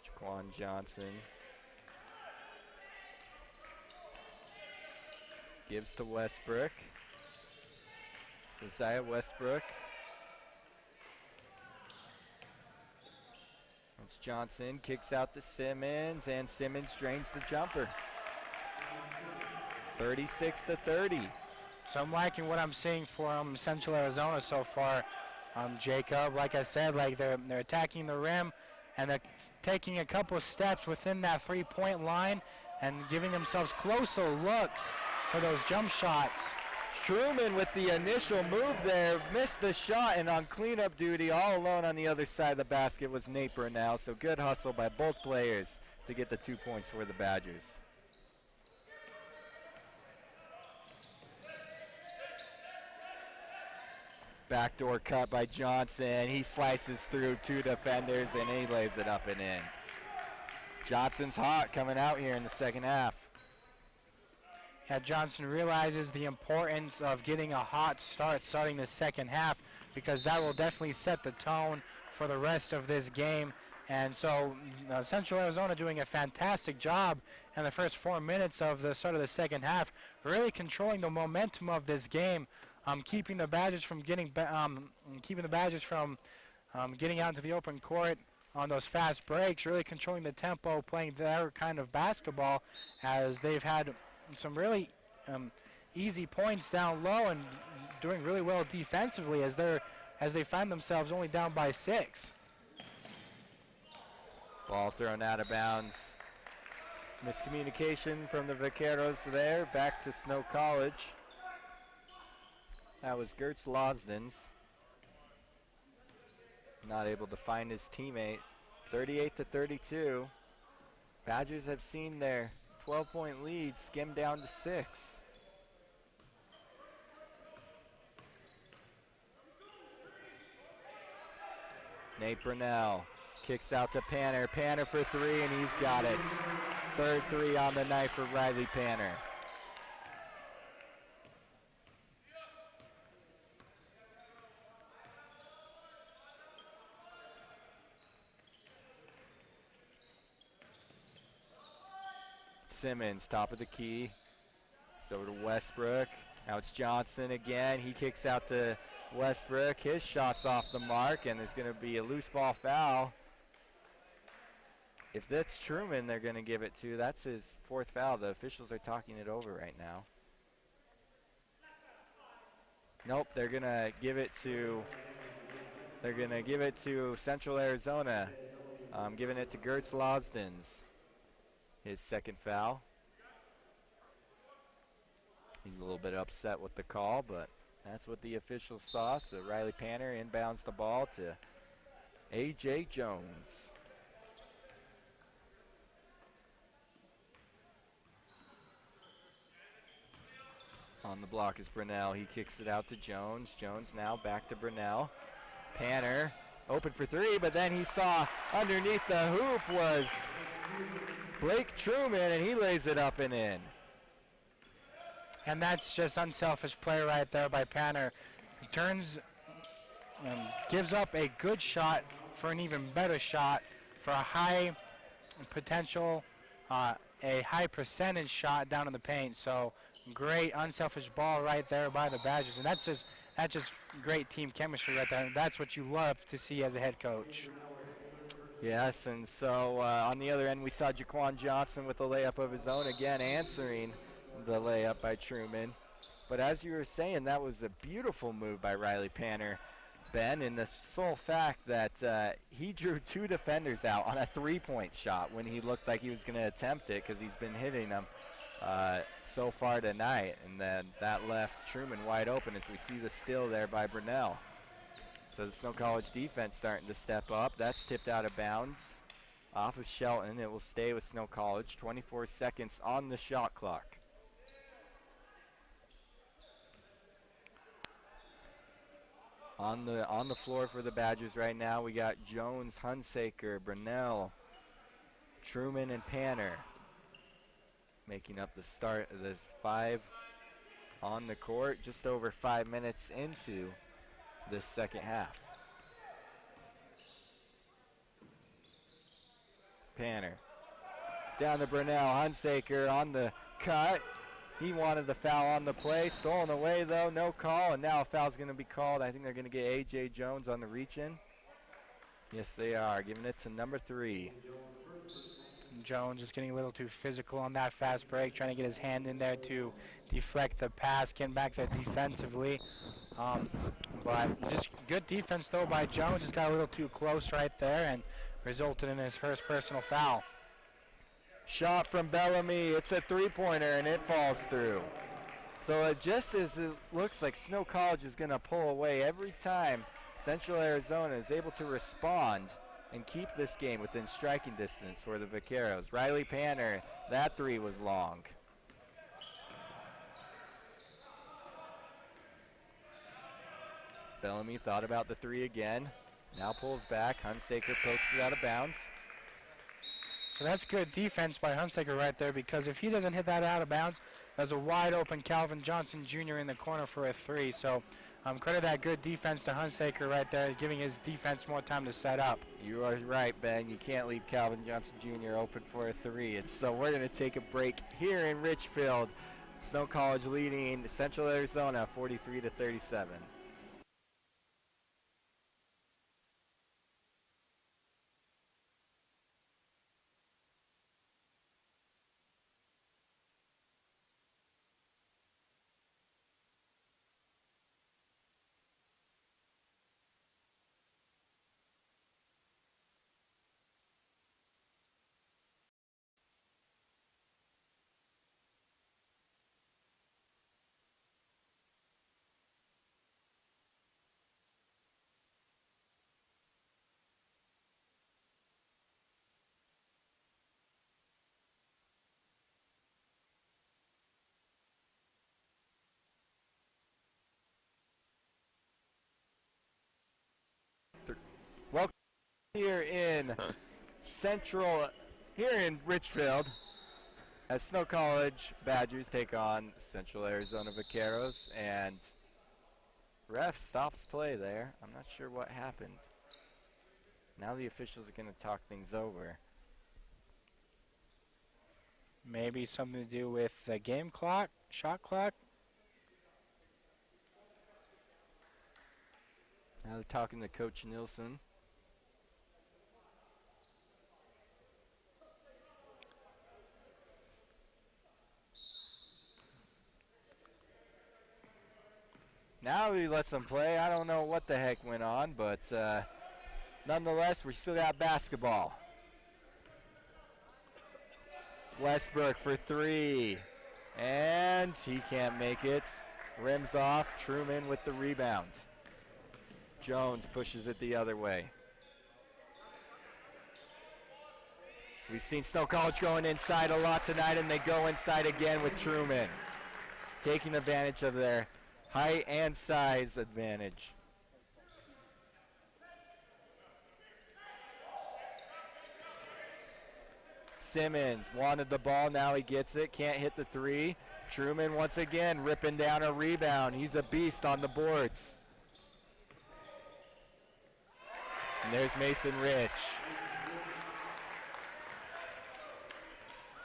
[SPEAKER 1] Jaquan Johnson gives to Westbrook. Josiah Westbrook. Johnson kicks out to Simmons, and Simmons drains the jumper. 36-30.
[SPEAKER 2] So I'm liking what I'm seeing for Central Arizona so far, Jacob. Like I said, like they're attacking the rim, and they're taking a couple of steps within that three-point line and giving themselves closer looks for those jump shots.
[SPEAKER 1] Truman with the initial move there, missed the shot, and on cleanup duty all alone on the other side of the basket was Napier now. So good hustle by both players to get the 2 points for the Badgers. Backdoor cut by Johnson. He slices through two defenders and he lays it up and in. Johnson's hot coming out here in the second half.
[SPEAKER 2] Yeah, Johnson realizes the importance of getting a hot start starting the second half, because that will definitely set the tone for the rest of this game. And so Central Arizona doing a fantastic job in the first 4 minutes of the start of the second half, really controlling the momentum of this game, keeping the Badgers from getting getting out into the open court on those fast breaks, really controlling the tempo, playing their kind of basketball, as they've had some really easy points down low and doing really well defensively as they find themselves only down by 6.
[SPEAKER 1] Ball thrown out of bounds. Miscommunication from the Vaqueros there. Back to Snow College. That was Gertz Losdens. Not able to find his teammate. 38-32. Badgers have seen their 12-point lead skim down to 6. Nate Brunell kicks out to Panner. Panner for three, and he's got it. Third three on the night for Riley Panner. Simmons, top of the key. It's over to Westbrook. Now it's Johnson again. He kicks out to Westbrook. His shot's off the mark, and there's going to be a loose ball foul. If that's Truman they're going to give it to, that's his 4th foul. The officials are talking it over right now. Nope, they're going to give it to Central Arizona. Giving it to Gertz Losdens. His 2nd foul. He's a little bit upset with the call, but that's what the officials saw. So Riley Panner inbounds the ball to A.J. Jones. On the block is Brunell. He kicks it out to Jones. Jones now back to Brunell. Panner open for 3, but then he saw underneath the hoop was Blake Truman, and he lays it up and in.
[SPEAKER 2] And that's just unselfish play right there by Panner. He turns and gives up a good shot for an even better shot for a high potential, a high percentage shot down in the paint. So great unselfish ball right there by the Badgers. And that's just great team chemistry right there. And that's what you love to see as a head coach.
[SPEAKER 1] Yes, and so on the other end we saw Jaquan Johnson with a layup of his own, again answering the layup by Truman. But as you were saying, that was a beautiful move by Riley Panner, Ben, in the sole fact that he drew 2 defenders out on a 3-point shot when he looked like he was going to attempt it, because he's been hitting them so far tonight. And then that left Truman wide open as we see the steal there by Brunell. So the Snow College defense starting to step up. That's tipped out of bounds off of Shelton. It will stay with Snow College. 24 seconds on the shot clock. On the floor for the Badgers right now, we got Jones, Hunsaker, Brunell, Truman, and Panner making up the start of this 5 on the court. Just over 5 minutes into this second half. Panner down to Brunell. Hunsaker on the cut. He wanted the foul on the play. Stolen away, though. No call, and now a foul's going to be called. I think they're going to get A.J. Jones on the reach-in. Yes, they are. Giving it to number 3.
[SPEAKER 2] Jones just getting a little too physical on that fast break, trying to get his hand in there to deflect the pass, getting back there defensively. But just good defense, though, by Jones. Just got a little too close right there and resulted in his first personal foul.
[SPEAKER 1] Shot from Bellamy. It's a 3-pointer, and it falls through. So just as it looks like Snow College is going to pull away every time, Central Arizona is able to respond and keep this game within striking distance for the Vaqueros. Riley Panner, that 3 was long. Bellamy thought about the 3 again. Now pulls back. Hunsaker pokes it out of bounds.
[SPEAKER 2] So that's good defense by Hunsaker right there, because if he doesn't hit that out of bounds, there's a wide open Calvin Johnson Jr. in the corner for a 3. So credit that good defense to Hunsaker right there, giving his defense more time to set up.
[SPEAKER 1] You are right, Ben. You can't leave Calvin Johnson Jr. open for a 3. So we're going to take a break here in Richfield. Snow College leading Central Arizona 43-37. Welcome here in Richfield, as Snow College Badgers take on Central Arizona Vaqueros, and ref stops play there. I'm not sure what happened. Now the officials are going to talk things over.
[SPEAKER 2] Maybe something to do with the game clock, shot clock.
[SPEAKER 1] Now they're talking to Coach Nilsson. Now he lets them play. I don't know what the heck went on, but nonetheless, we still got basketball. Westbrook for three, and he can't make it. Rims off. Truman with the rebound. Jones pushes it the other way. We've seen Snow College going inside a lot tonight, and they go inside again with Truman, taking advantage of their height and size advantage. Simmons wanted the ball, now he gets it, can't hit the three. Truman once again ripping down a rebound. He's a beast on the boards. And there's Mason Rich.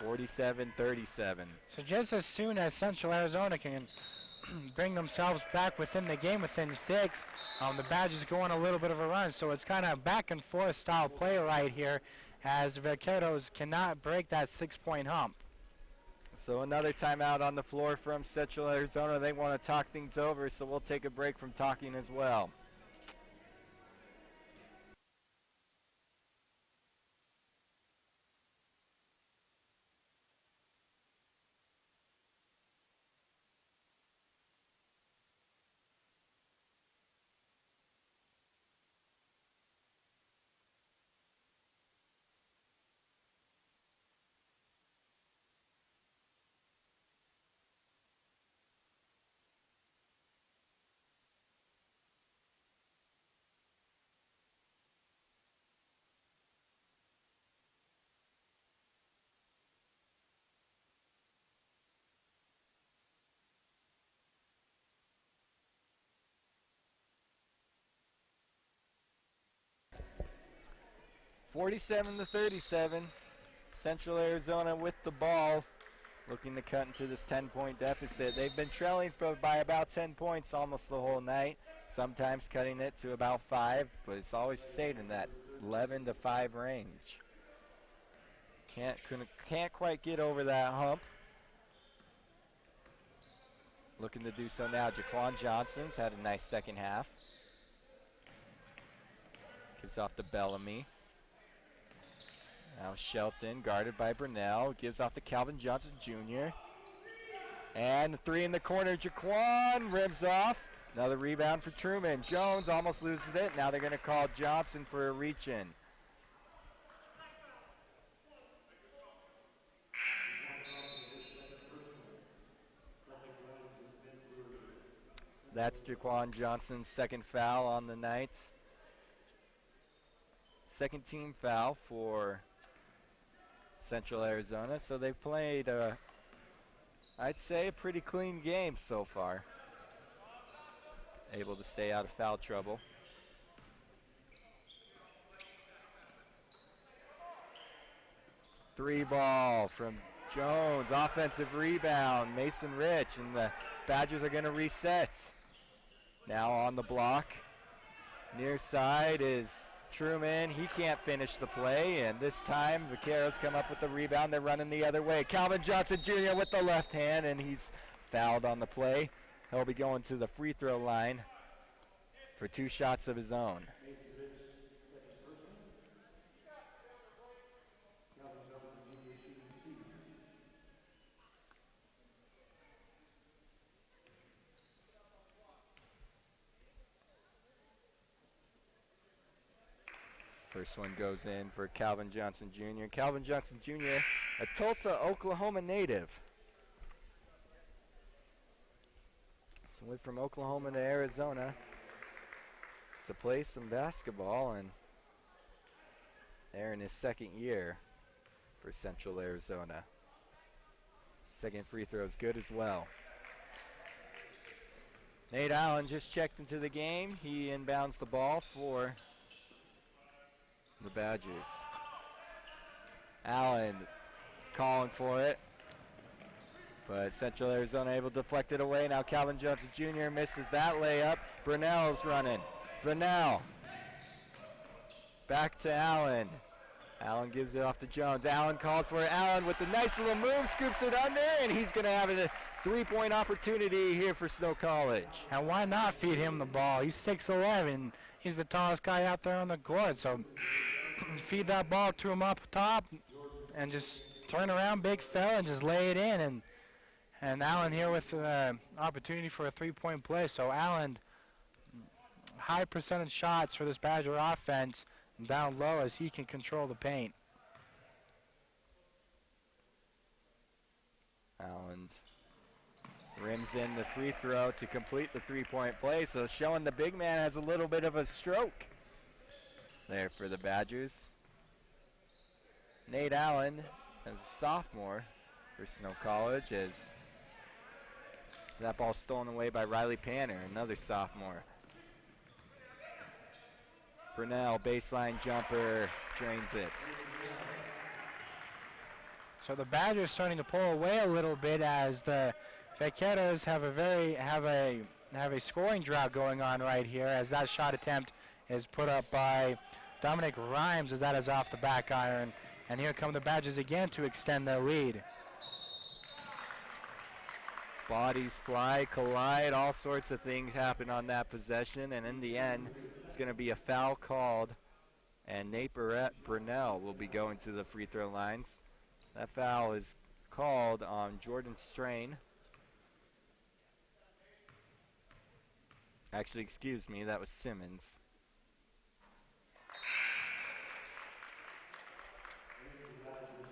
[SPEAKER 1] 47-37.
[SPEAKER 2] So just as soon as Central Arizona can bring themselves back within the game, within 6, the Badgers go on a little bit of a run. So it's kind of back and forth style play right here, as Vaqueros cannot break that 6-point hump.
[SPEAKER 1] So another timeout on the floor from Central Arizona. They want to talk things over, so we'll take a break from talking as well. (47-37). Central Arizona with the ball, looking to cut into this 10-point deficit. They've been trailing by about 10 points almost the whole night, sometimes cutting it to about 5, but it's always stayed in that 11 to 5 range. Can't quite get over that hump. Looking to do so now. Jaquan Johnson's had a nice second half. Gives off to Bellamy. Now Shelton, guarded by Brunell, gives off to Calvin Johnson Jr. And the three in the corner, Jaquan rims off. Another rebound for Truman. Jones almost loses it. Now they're going to call Johnson for a reach-in. That's Jaquan Johnson's second foul on the night. Second team foul for Central Arizona. So they've played, I'd say, a pretty clean game so far. Able to stay out of foul trouble. Three ball from Jones. Offensive rebound. Mason Rich, and the Badgers are going to reset. Now on the block. Near side is Truman. He can't finish the play, and this time Vaqueros come up with the rebound. They're running the other way. Calvin Johnson Jr. with the left hand, and he's fouled on the play. He'll be going to the free throw line for 2 shots of his own. First one goes in for Calvin Johnson Jr. Calvin Johnson Jr., a Tulsa, Oklahoma native. So went from Oklahoma to Arizona to play some basketball, and they're in his second year for Central Arizona. Second free throw is good as well. Nate Allen just checked into the game. He inbounds the ball for the Badgers. Allen calling for it. But Central Arizona able to deflect it away. Now Calvin Johnson Jr. misses that layup. Brunell's running. Brunell. Back to Allen. Allen gives it off to Jones. Allen calls for it. Allen with the nice little move, scoops it under, and he's going to have a three-point opportunity here for Snow College.
[SPEAKER 2] And why not feed him the ball? He's 6'11". He's the tallest guy out there on the court. So feed that ball to him up top and just turn around, big fella, and just lay it in. And Allen here with opportunity for a three-point play. So Allen, high percentage shots for this Badger offense, down low as he can control the paint.
[SPEAKER 1] Allen rims in the free throw to complete the three-point play. So showing the big man has a little bit of a stroke there for the Badgers. Nate Allen as a sophomore for Snow College, as that ball stolen away by Riley Panner, another sophomore. Brunell, baseline jumper, drains it.
[SPEAKER 2] So the Badgers starting to pull away a little bit as the Vaqueros have a scoring drought going on right here, as that shot attempt is put up by Dominic Rhymes as that is off the back iron. And here come the Badgers again to extend their lead.
[SPEAKER 1] Bodies fly, collide, all sorts of things happen on that possession, and in the end, it's going to be a foul called, and Nate Brunell will be going to the free throw lines. That foul is called on Jordan Strain. Actually, excuse me, that was Simmons.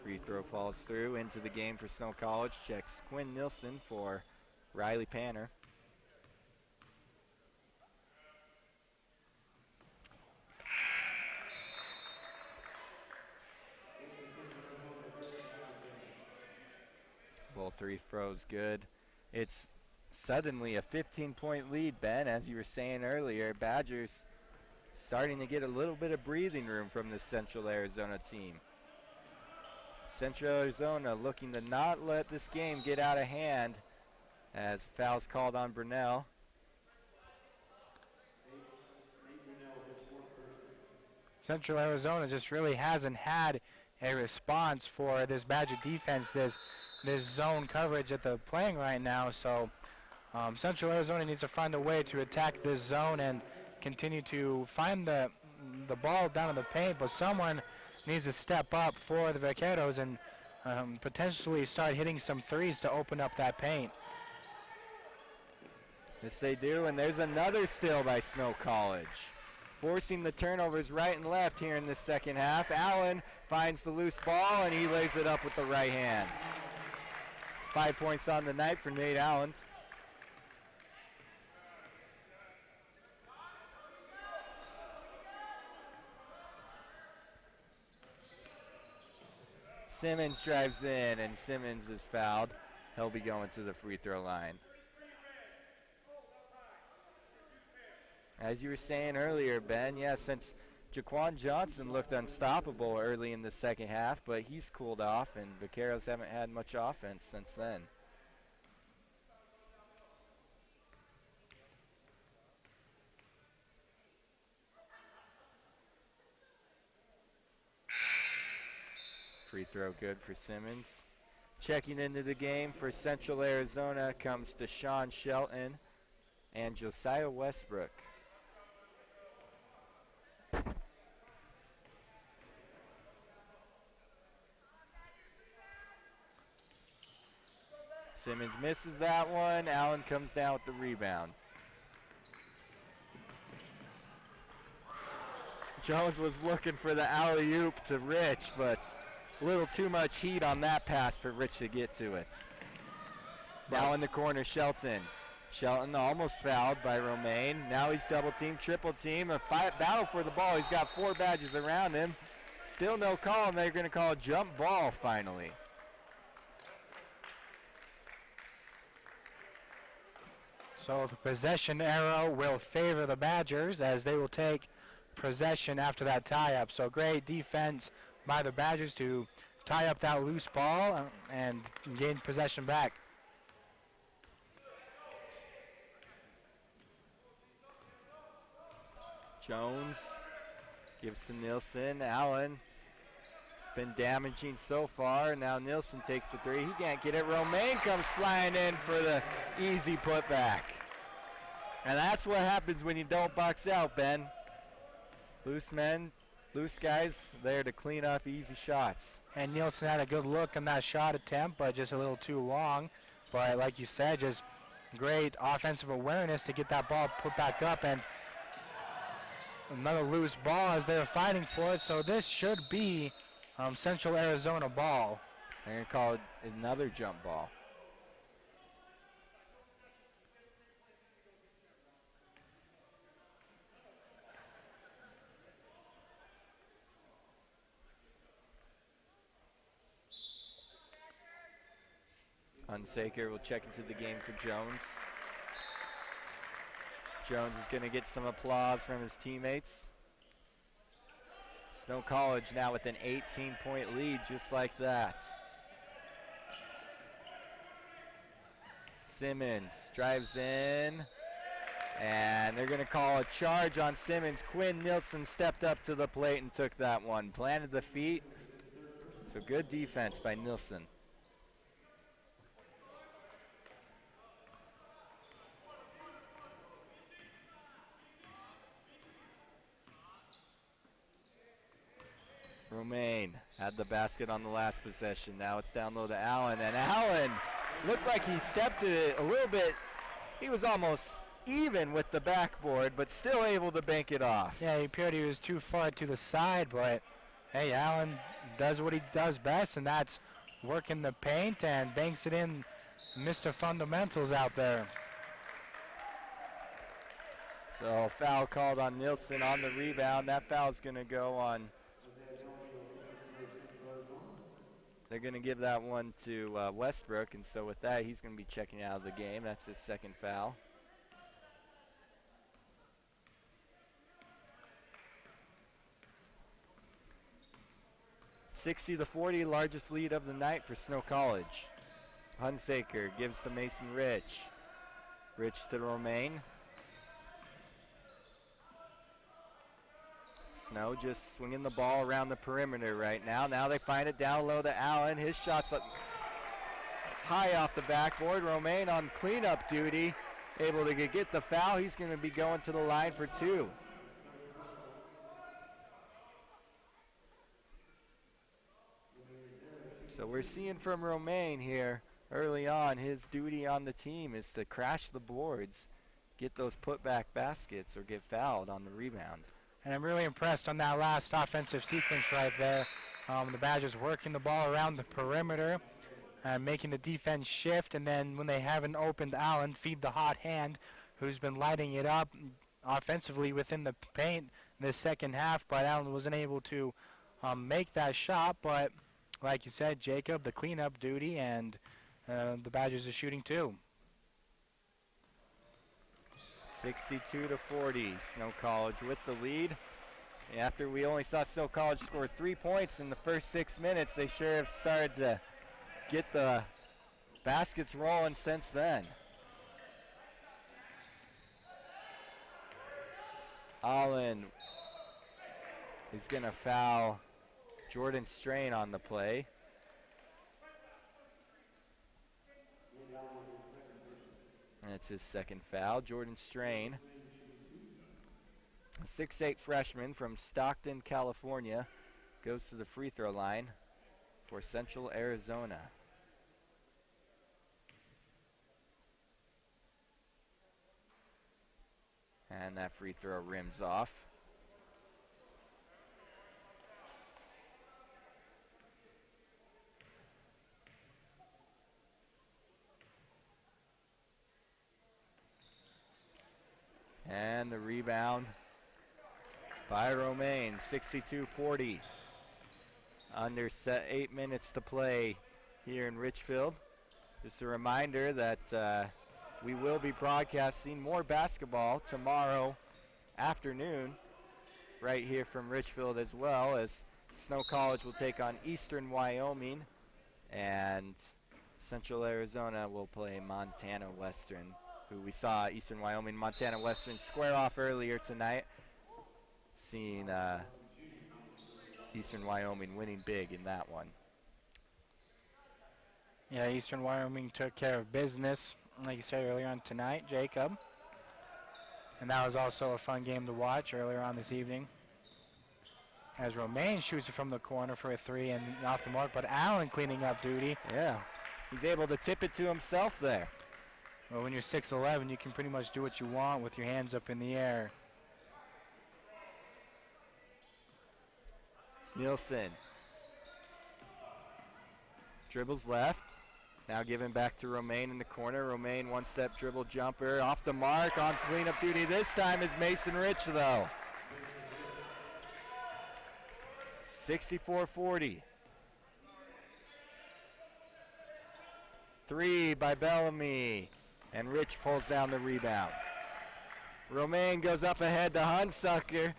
[SPEAKER 1] Free throw falls through into the game for Snow College. Checks Quinn Nilsson for Riley Panner. Both three throws good. It's suddenly a 15-point lead, Ben, as you were saying earlier. Badgers starting to get a little bit of breathing room from the Central Arizona team. Central Arizona looking to not let this game get out of hand as foul's called on Brunell.
[SPEAKER 2] Central Arizona just really hasn't had a response for this Badger defense, this zone coverage that they're playing right now. So Central Arizona needs to find a way to attack this zone and continue to find the ball down in the paint, but someone needs to step up for the Vaqueros and potentially start hitting some threes to open up that paint.
[SPEAKER 1] Yes, they do, and there's another steal by Snow College, forcing the turnovers right and left here in the second half. Allen finds the loose ball, and he lays it up with the right hands. 5 points on the night for Nate Allen. Simmons drives in, and Simmons is fouled. He'll be going to the free throw line. As you were saying earlier, Ben, yeah, since Jaquan Johnson looked unstoppable early in the second half, but he's cooled off, and Vaqueros haven't had much offense since then. Free throw good for Simmons. Checking into the game for Central Arizona comes Deshaun Shelton and Josiah Westbrook. Simmons misses that one. Allen comes down with the rebound. Jones was looking for the alley-oop to Rich, but a little too much heat on that pass for Rich to get to it. Now in the corner, Shelton. Shelton almost fouled by Romaine. Now he's double-teamed, triple-teamed. A battle for the ball. He's got 4 Badgers around him. Still no call, and they're going to call a jump ball finally.
[SPEAKER 2] So the possession arrow will favor the Badgers as they will take possession after that tie-up. So great defense by the Badgers to tie up that loose ball and gain possession back.
[SPEAKER 1] Jones gives to Nielsen. Allen has been damaging so far. Now Nielsen takes the three. He can't get it. Romaine comes flying in for the easy putback. And that's what happens when you don't box out, Ben. Loose men, loose guys there to clean up easy shots.
[SPEAKER 2] And Nielsen had a good look on that shot attempt, but just a little too long. But like you said, just great offensive awareness to get that ball put back up, and another loose ball as they're fighting for it. So this should be Central Arizona ball.
[SPEAKER 1] They're going to call it another jump ball. Hunsaker will check into the game for Jones. Jones is going to get some applause from his teammates. Snow College now with an 18-point lead, just like that. Simmons drives in, and they're going to call a charge on Simmons. Quinn Nielsen stepped up to the plate and took that one. Planted the feet, so good defense by Nielsen. Romaine had the basket on the last possession. Now it's down low to Allen, and Allen looked like he stepped it a little bit. He was almost even with the backboard, but still able to bank it off.
[SPEAKER 2] Yeah, he appeared he was too far to the side, but hey, Allen does what he does best, and that's working the paint and banks it in. Mr. Fundamentals out there.
[SPEAKER 1] So foul called on Nielsen on the rebound. That foul's going to go on. They're going to give that one to Westbrook, and so with that, he's going to be checking out of the game. That's his second foul. (60-40), largest lead of the night for Snow College. Hunsaker gives to Mason Rich. Rich to Romaine. Snow just swinging the ball around the perimeter right now. Now they find it down low to Allen. His shot's up high off the backboard. Romaine on cleanup duty, able to get the foul. He's going to be going to the line for two. So we're seeing from Romaine here early on, his duty on the team is to crash the boards, get those putback baskets, or get fouled on the rebound.
[SPEAKER 2] And I'm really impressed on that last offensive sequence right there. The Badgers working the ball around the perimeter and making the defense shift, and then when they haven't opened Allen, feed the hot hand, who's been lighting it up offensively within the paint in the second half, but Allen wasn't able to make that shot. But like you said, Jacob, the cleanup duty, and the Badgers are shooting too.
[SPEAKER 1] 62-40, Snow College with the lead. After we only saw Snow College score 3 points in the first 6 minutes, they sure have started to get the baskets rolling since then. Allen is going to foul Jordan Strain on the play. That's his second foul. Jordan Strain, a 6'8" freshman from Stockton, California, goes to the free throw line for Central Arizona. And that free throw rims off. And the rebound by Romaine, 62-40. Under 8 minutes to play here in Richfield. Just a reminder that we will be broadcasting more basketball tomorrow afternoon right here from Richfield, as well as Snow College will take on Eastern Wyoming, and Central Arizona will play Montana Western, who we saw Eastern Wyoming, Montana Western square off earlier tonight. seeing Eastern Wyoming winning big in that one.
[SPEAKER 2] Yeah, Eastern Wyoming took care of business, like you said earlier on tonight, Jacob. And that was also a fun game to watch earlier on this evening. As Romaine shoots it from the corner for a 3 and off the mark, but Allen cleaning up duty.
[SPEAKER 1] Yeah, he's able to tip it to himself there.
[SPEAKER 2] Well, when you're 6'11", you can pretty much do what you want with your hands up in the air.
[SPEAKER 1] Nielsen dribbles left. Now giving back to Romaine in the corner. Romaine one-step dribble jumper off the mark. On cleanup duty this time is Mason Rich, though. 64-40. 3 by Bellamy. And Rich pulls down the rebound. Romaine goes up ahead to Hunsaker,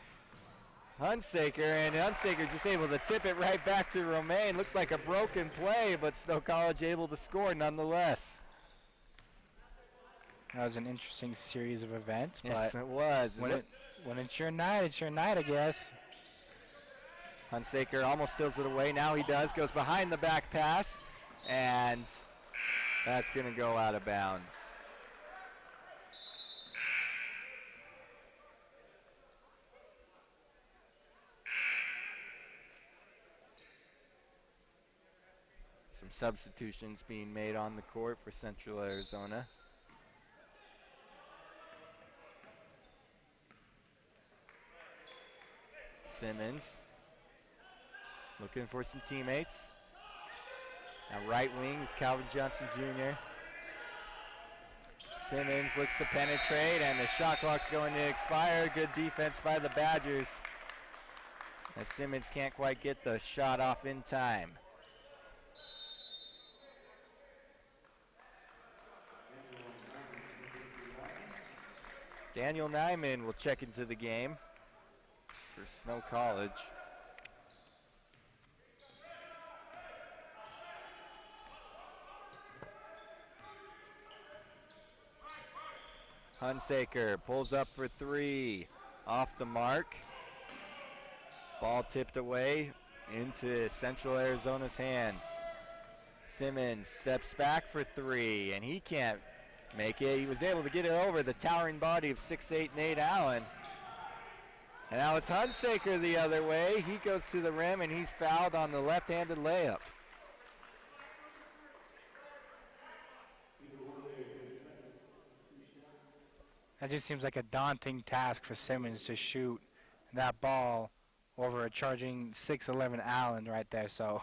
[SPEAKER 1] and Hunsaker just able to tip it right back to Romaine. Looked like a broken play, but Snow College able to score nonetheless.
[SPEAKER 2] That was an interesting series of events.
[SPEAKER 1] Yes,
[SPEAKER 2] but
[SPEAKER 1] it was.
[SPEAKER 2] when it's your night, I guess.
[SPEAKER 1] Hunsaker almost steals it away. Now he does. Goes behind the back pass, and that's going to go out of bounds. Some substitutions being made on the court for Central Arizona. Simmons looking for some teammates. Now right wing is Calvin Johnson Jr. Simmons looks to penetrate, and the shot clock's going to expire. Good defense by the Badgers, as Simmons can't quite get the shot off in time. Daniel Nyman will check into the game for Snow College. Hunsaker pulls up for 3, off the mark. Ball tipped away into Central Arizona's hands. Simmons steps back for 3, and he can't make it. He was able to get it over the towering body of 6'8" Nate Allen. And now it's Hunsaker the other way. He goes to the rim, and he's fouled on the left-handed layup.
[SPEAKER 2] That just seems like a daunting task for Simmons to shoot that ball over a charging 6'11" Allen right there. So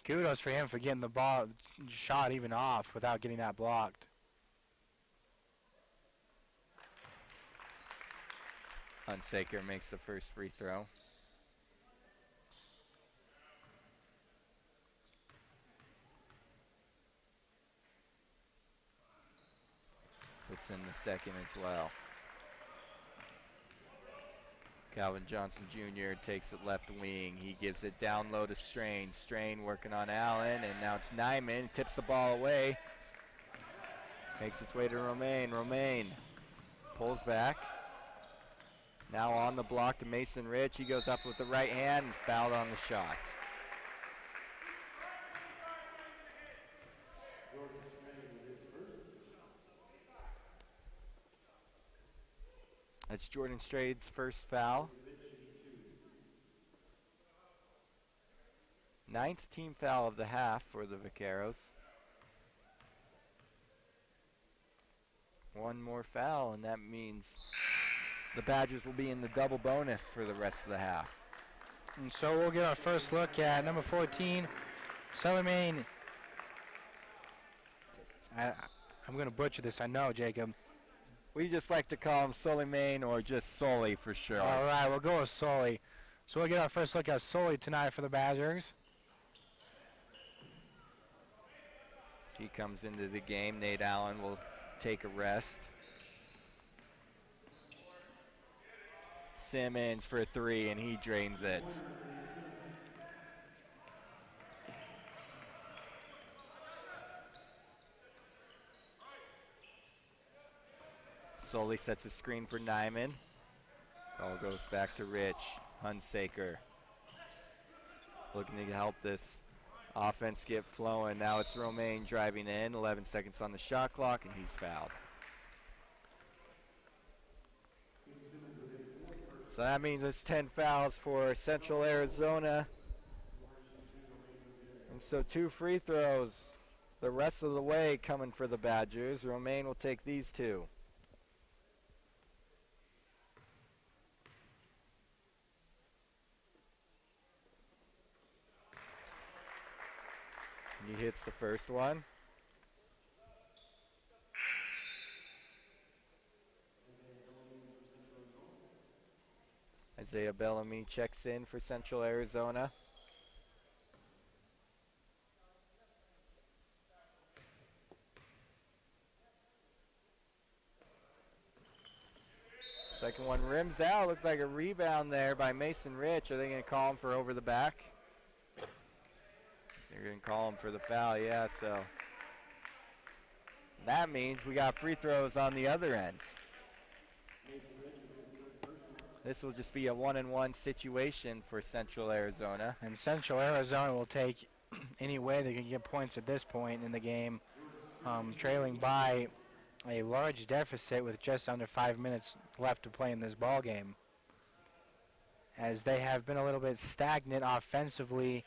[SPEAKER 2] kudos for him for getting the ball shot even off without getting that blocked.
[SPEAKER 1] Hunsaker makes the first free throw. Puts in the second as well. Calvin Johnson Jr. takes it left wing. He gives it down low to Strain. Strain working on Allen, and now it's Nyman. Tips the ball away. Makes its way to Romaine. Romaine pulls back. Now on the block to Mason Rich. He goes up with the right hand and fouled on the shot. That's Jordan Strade's first foul. 9th team foul of the half for the Vaqueros. One more foul, and that means the Badgers will be in the double bonus for the rest of the half.
[SPEAKER 2] And so we'll get our first look at number 14, Suleiman. I'm going to butcher this, I know, Jacob.
[SPEAKER 1] We just like to call him Suleiman or just Sully for sure.
[SPEAKER 2] All right, we'll go with Sully. So we'll get our first look at Sully tonight for the Badgers.
[SPEAKER 1] As he comes into the game, Nate Allen will take a rest. Simmons for 3, and he drains it. Sully sets a screen for Nyman. Ball goes back to Rich. Hunsaker looking to help this offense get flowing. Now it's Romaine driving in. 11 seconds on the shot clock, and he's fouled. So that means it's 10 fouls for Central Arizona. And so 2 free throws the rest of the way coming for the Badgers. Romaine will take these 2. He hits the first one. Isaiah Bellamy checks in for Central Arizona. Second one rims out. Looked like a rebound there by Mason Rich. Are they going to call him for over the back? They're going to call him for the foul, yeah, so that means we got free throws on the other end. This will just be a 1-and-1 situation for Central Arizona.
[SPEAKER 2] And Central Arizona will take any way they can get points at this point in the game, trailing by a large deficit with just under 5 minutes left to play in this ball game, as they have been a little bit stagnant offensively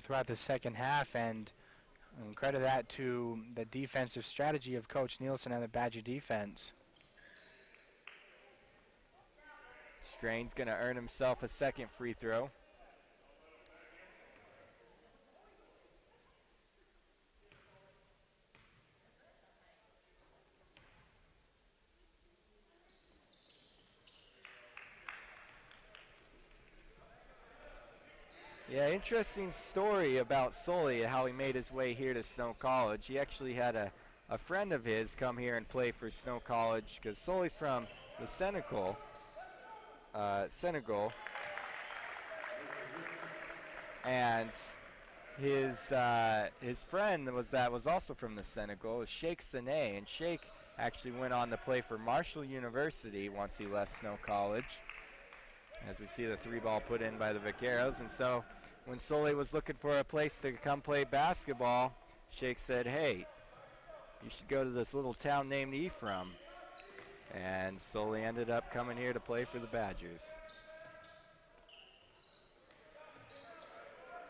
[SPEAKER 2] throughout the second half, and credit that to the defensive strategy of Coach Nielsen and the Badger defense.
[SPEAKER 1] Strain's going to earn himself a second free throw. Yeah, interesting story about Sully, how he made his way here to Snow College. He actually had a friend of his come here and play for Snow College, because Sully's from the Senegal. And his friend was also from the Senegal, was Sheikh Sane, and Sheikh actually went on to play for Marshall University once he left Snow College. As we see the 3-ball put in by the Vaqueros, and so when Sully was looking for a place to come play basketball, Sheikh said, "Hey, you should go to this little town named Ephraim." And Sully ended up coming here to play for the Badgers.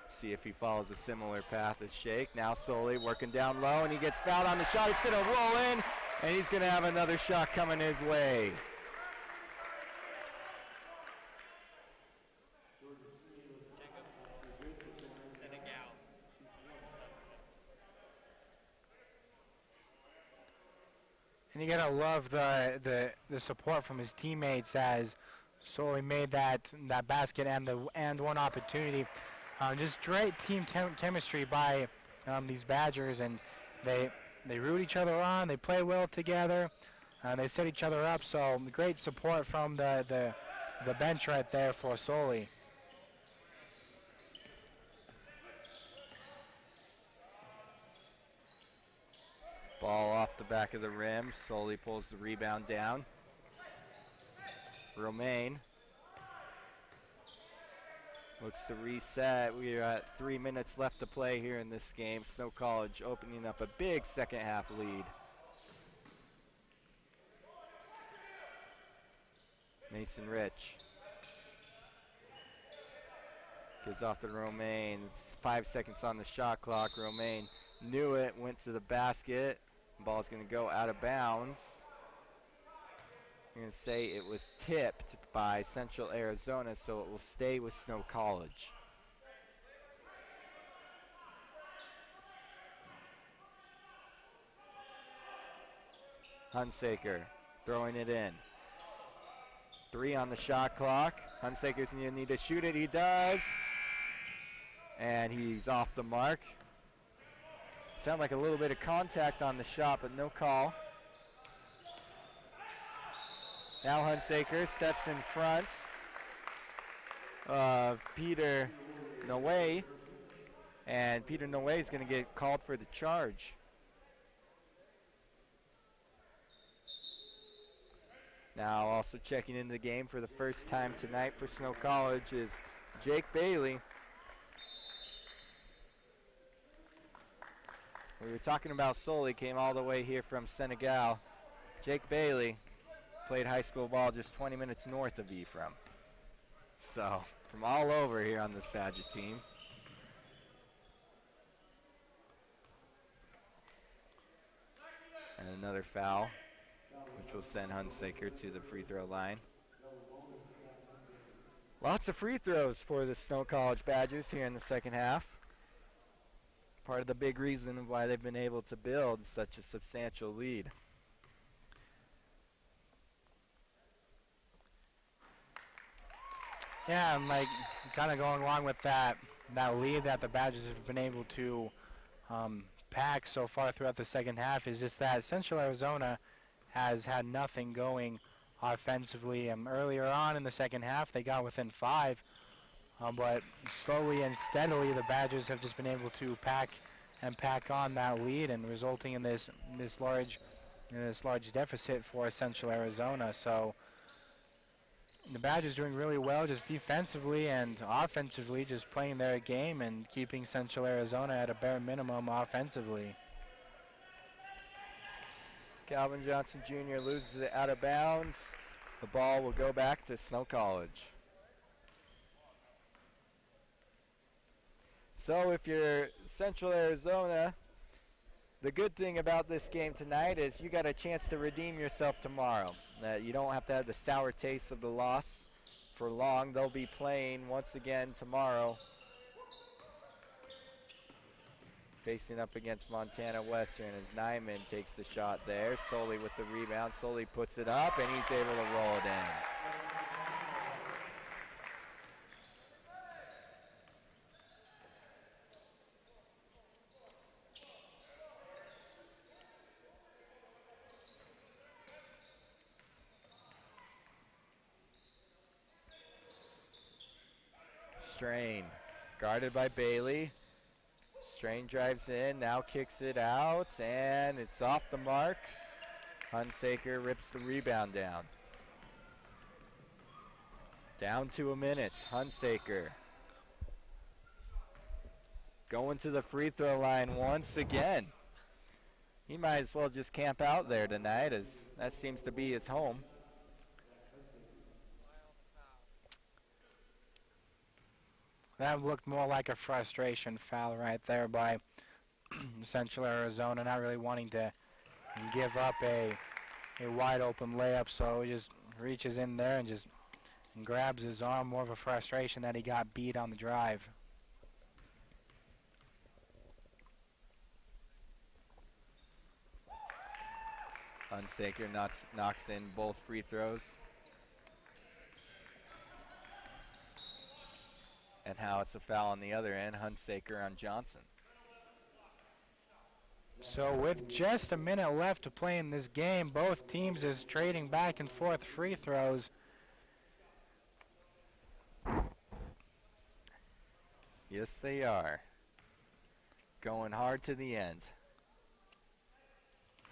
[SPEAKER 1] See if he follows a similar path as Sheikh. Now Sully working down low, and he gets fouled on the shot. It's going to roll in, and he's going to have another shot coming his way.
[SPEAKER 2] And you gotta love the support from his teammates as Sully made that basket and one opportunity. Just great team chemistry by these Badgers, and they root each other on. They play well together. They set each other up. So great support from the bench right there for Sully.
[SPEAKER 1] Ball off the back of the rim. Sully pulls the rebound down. Romaine looks to reset. We are at 3 minutes left to play here in this game. Snow College opening up a big second half lead. Mason Rich gives off to Romaine. It's 5 seconds on the shot clock. Romaine knew it, went to the basket. Ball's going to go out of bounds. I'm going to say it was tipped by Central Arizona, so it will stay with Snow College. Hunsaker throwing it in. 3 on the shot clock. Hunsaker's going to need to shoot it. He does. And he's off the mark. Sound like a little bit of contact on the shot, but no call. Now Hunsaker steps in front of Peter Noe, and Peter Noe is going to get called for the charge. Now also checking into the game for the first time tonight for Snow College is Jake Bailey. We were talking about Soli, came all the way here from Senegal. Jake Bailey played high school ball just 20 minutes north of Ephraim. So, from all over here on this Badgers team. And another foul, which will send Hunsaker to the free throw line. Lots of free throws for the Snow College Badgers here in the second half. Part of the big reason of why they've been able to build such a substantial lead.
[SPEAKER 2] Yeah, and like kind of going along with that lead that the Badgers have been able to pack so far throughout the second half is just that Central Arizona has had nothing going offensively. Earlier on in the second half, they got within 5, but slowly and steadily, the Badgers have just been able to pack on that lead, and resulting in this large deficit for Central Arizona. So the Badgers doing really well, just defensively and offensively, just playing their game and keeping Central Arizona at a bare minimum offensively.
[SPEAKER 1] Calvin Johnson Jr. loses it out of bounds. The ball will go back to Snow College. So if you're Central Arizona, the good thing about this game tonight is you got a chance to redeem yourself tomorrow. You don't have to have the sour taste of the loss for long. They'll be playing once again tomorrow, facing up against Montana Western as Nyman takes the shot there. Soli with the rebound. Soli puts it up, and he's able to roll it in. Strain, guarded by Bailey. Strain drives in, now kicks it out, and it's off the mark. Hunsaker rips the rebound down. Down to a minute, Hunsaker. Going to the free throw line once again. He might as well just camp out there tonight, as that seems to be his home.
[SPEAKER 2] That looked more like a frustration foul right there by Central Arizona, not really wanting to give up a wide open layup, so he just reaches in there and just grabs his arm. More of a frustration that he got beat on the drive.
[SPEAKER 1] Hunsaker knocks in both free throws. And how it's a foul on the other end, Hunsaker on Johnson.
[SPEAKER 2] So with just a minute left to play in this game, both teams is trading back and forth free throws.
[SPEAKER 1] Yes, they are. Going hard to the end.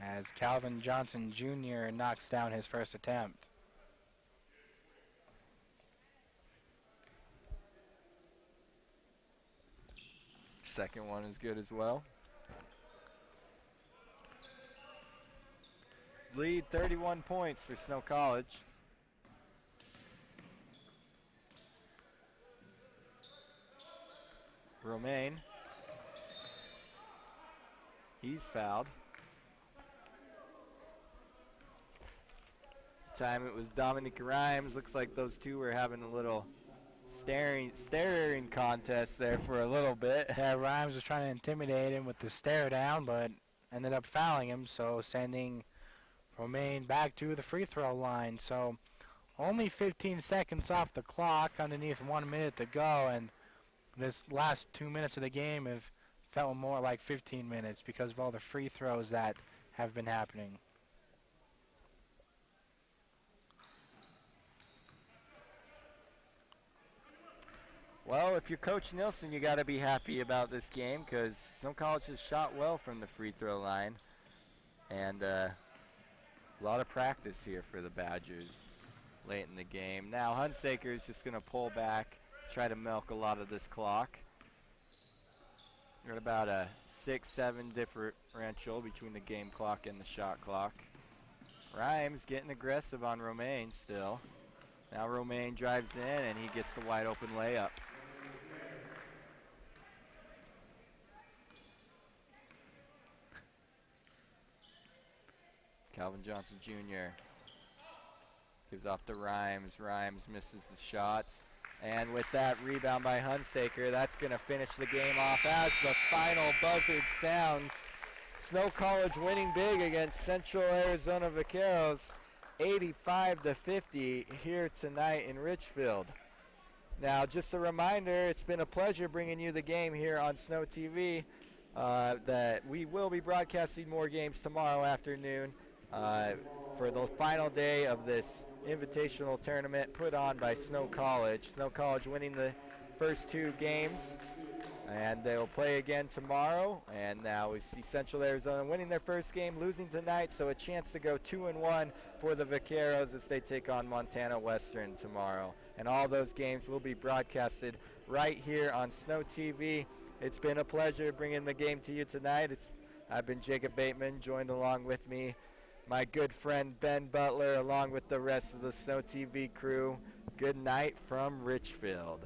[SPEAKER 2] As Calvin Johnson Jr. knocks down his first attempt.
[SPEAKER 1] Second one is good as well. Lead 31 points for Snow College. Romaine. He's fouled. Time it was Dominic Rhymes. Looks like those two were having a little staring contest there for a little bit.
[SPEAKER 2] Yeah, Rhymes was trying to intimidate him with the stare down, but ended up fouling him, so sending Romaine back to the free throw line. So only 15 seconds off the clock, underneath 1 minute to go, and this last 2 minutes of the game have felt more like 15 minutes because of all the free throws that have been happening.
[SPEAKER 1] Well, if you're Coach Nilsson, you got to be happy about this game because Snow College has shot well from the free throw line and A lot of practice here for the Badgers late in the game. Now Hunsaker is just going to pull back, try to milk a lot of this clock. We're at about a 6-7 differential between the game clock and the shot clock. Rhymes getting aggressive on Romaine still. Now Romaine drives in and he gets the wide open layup. Calvin Johnson Jr. gives off to Rhymes. Rhymes misses the shot. And with that rebound by Hunsaker, that's going to finish the game off as the final buzzer sounds. Snow College winning big against Central Arizona Vaqueros, 85-50 here tonight in Richfield. Now, just a reminder, it's been a pleasure bringing you the game here on Snow TV. That we will be broadcasting more games tomorrow afternoon for the final day of this invitational tournament put on by Snow College. Snow College winning the first 2 games, and they'll play again tomorrow. And now we see Central Arizona winning their first game, losing tonight, so a chance to go 2-1 for the Vaqueros as they take on Montana Western tomorrow. And all those games will be broadcasted right here on Snow TV. It's been a pleasure bringing the game to you tonight. I've been Jacob Bateman, joined along with me my good friend Ben Butler, along with the rest of the Snow TV crew. Good night from Richfield.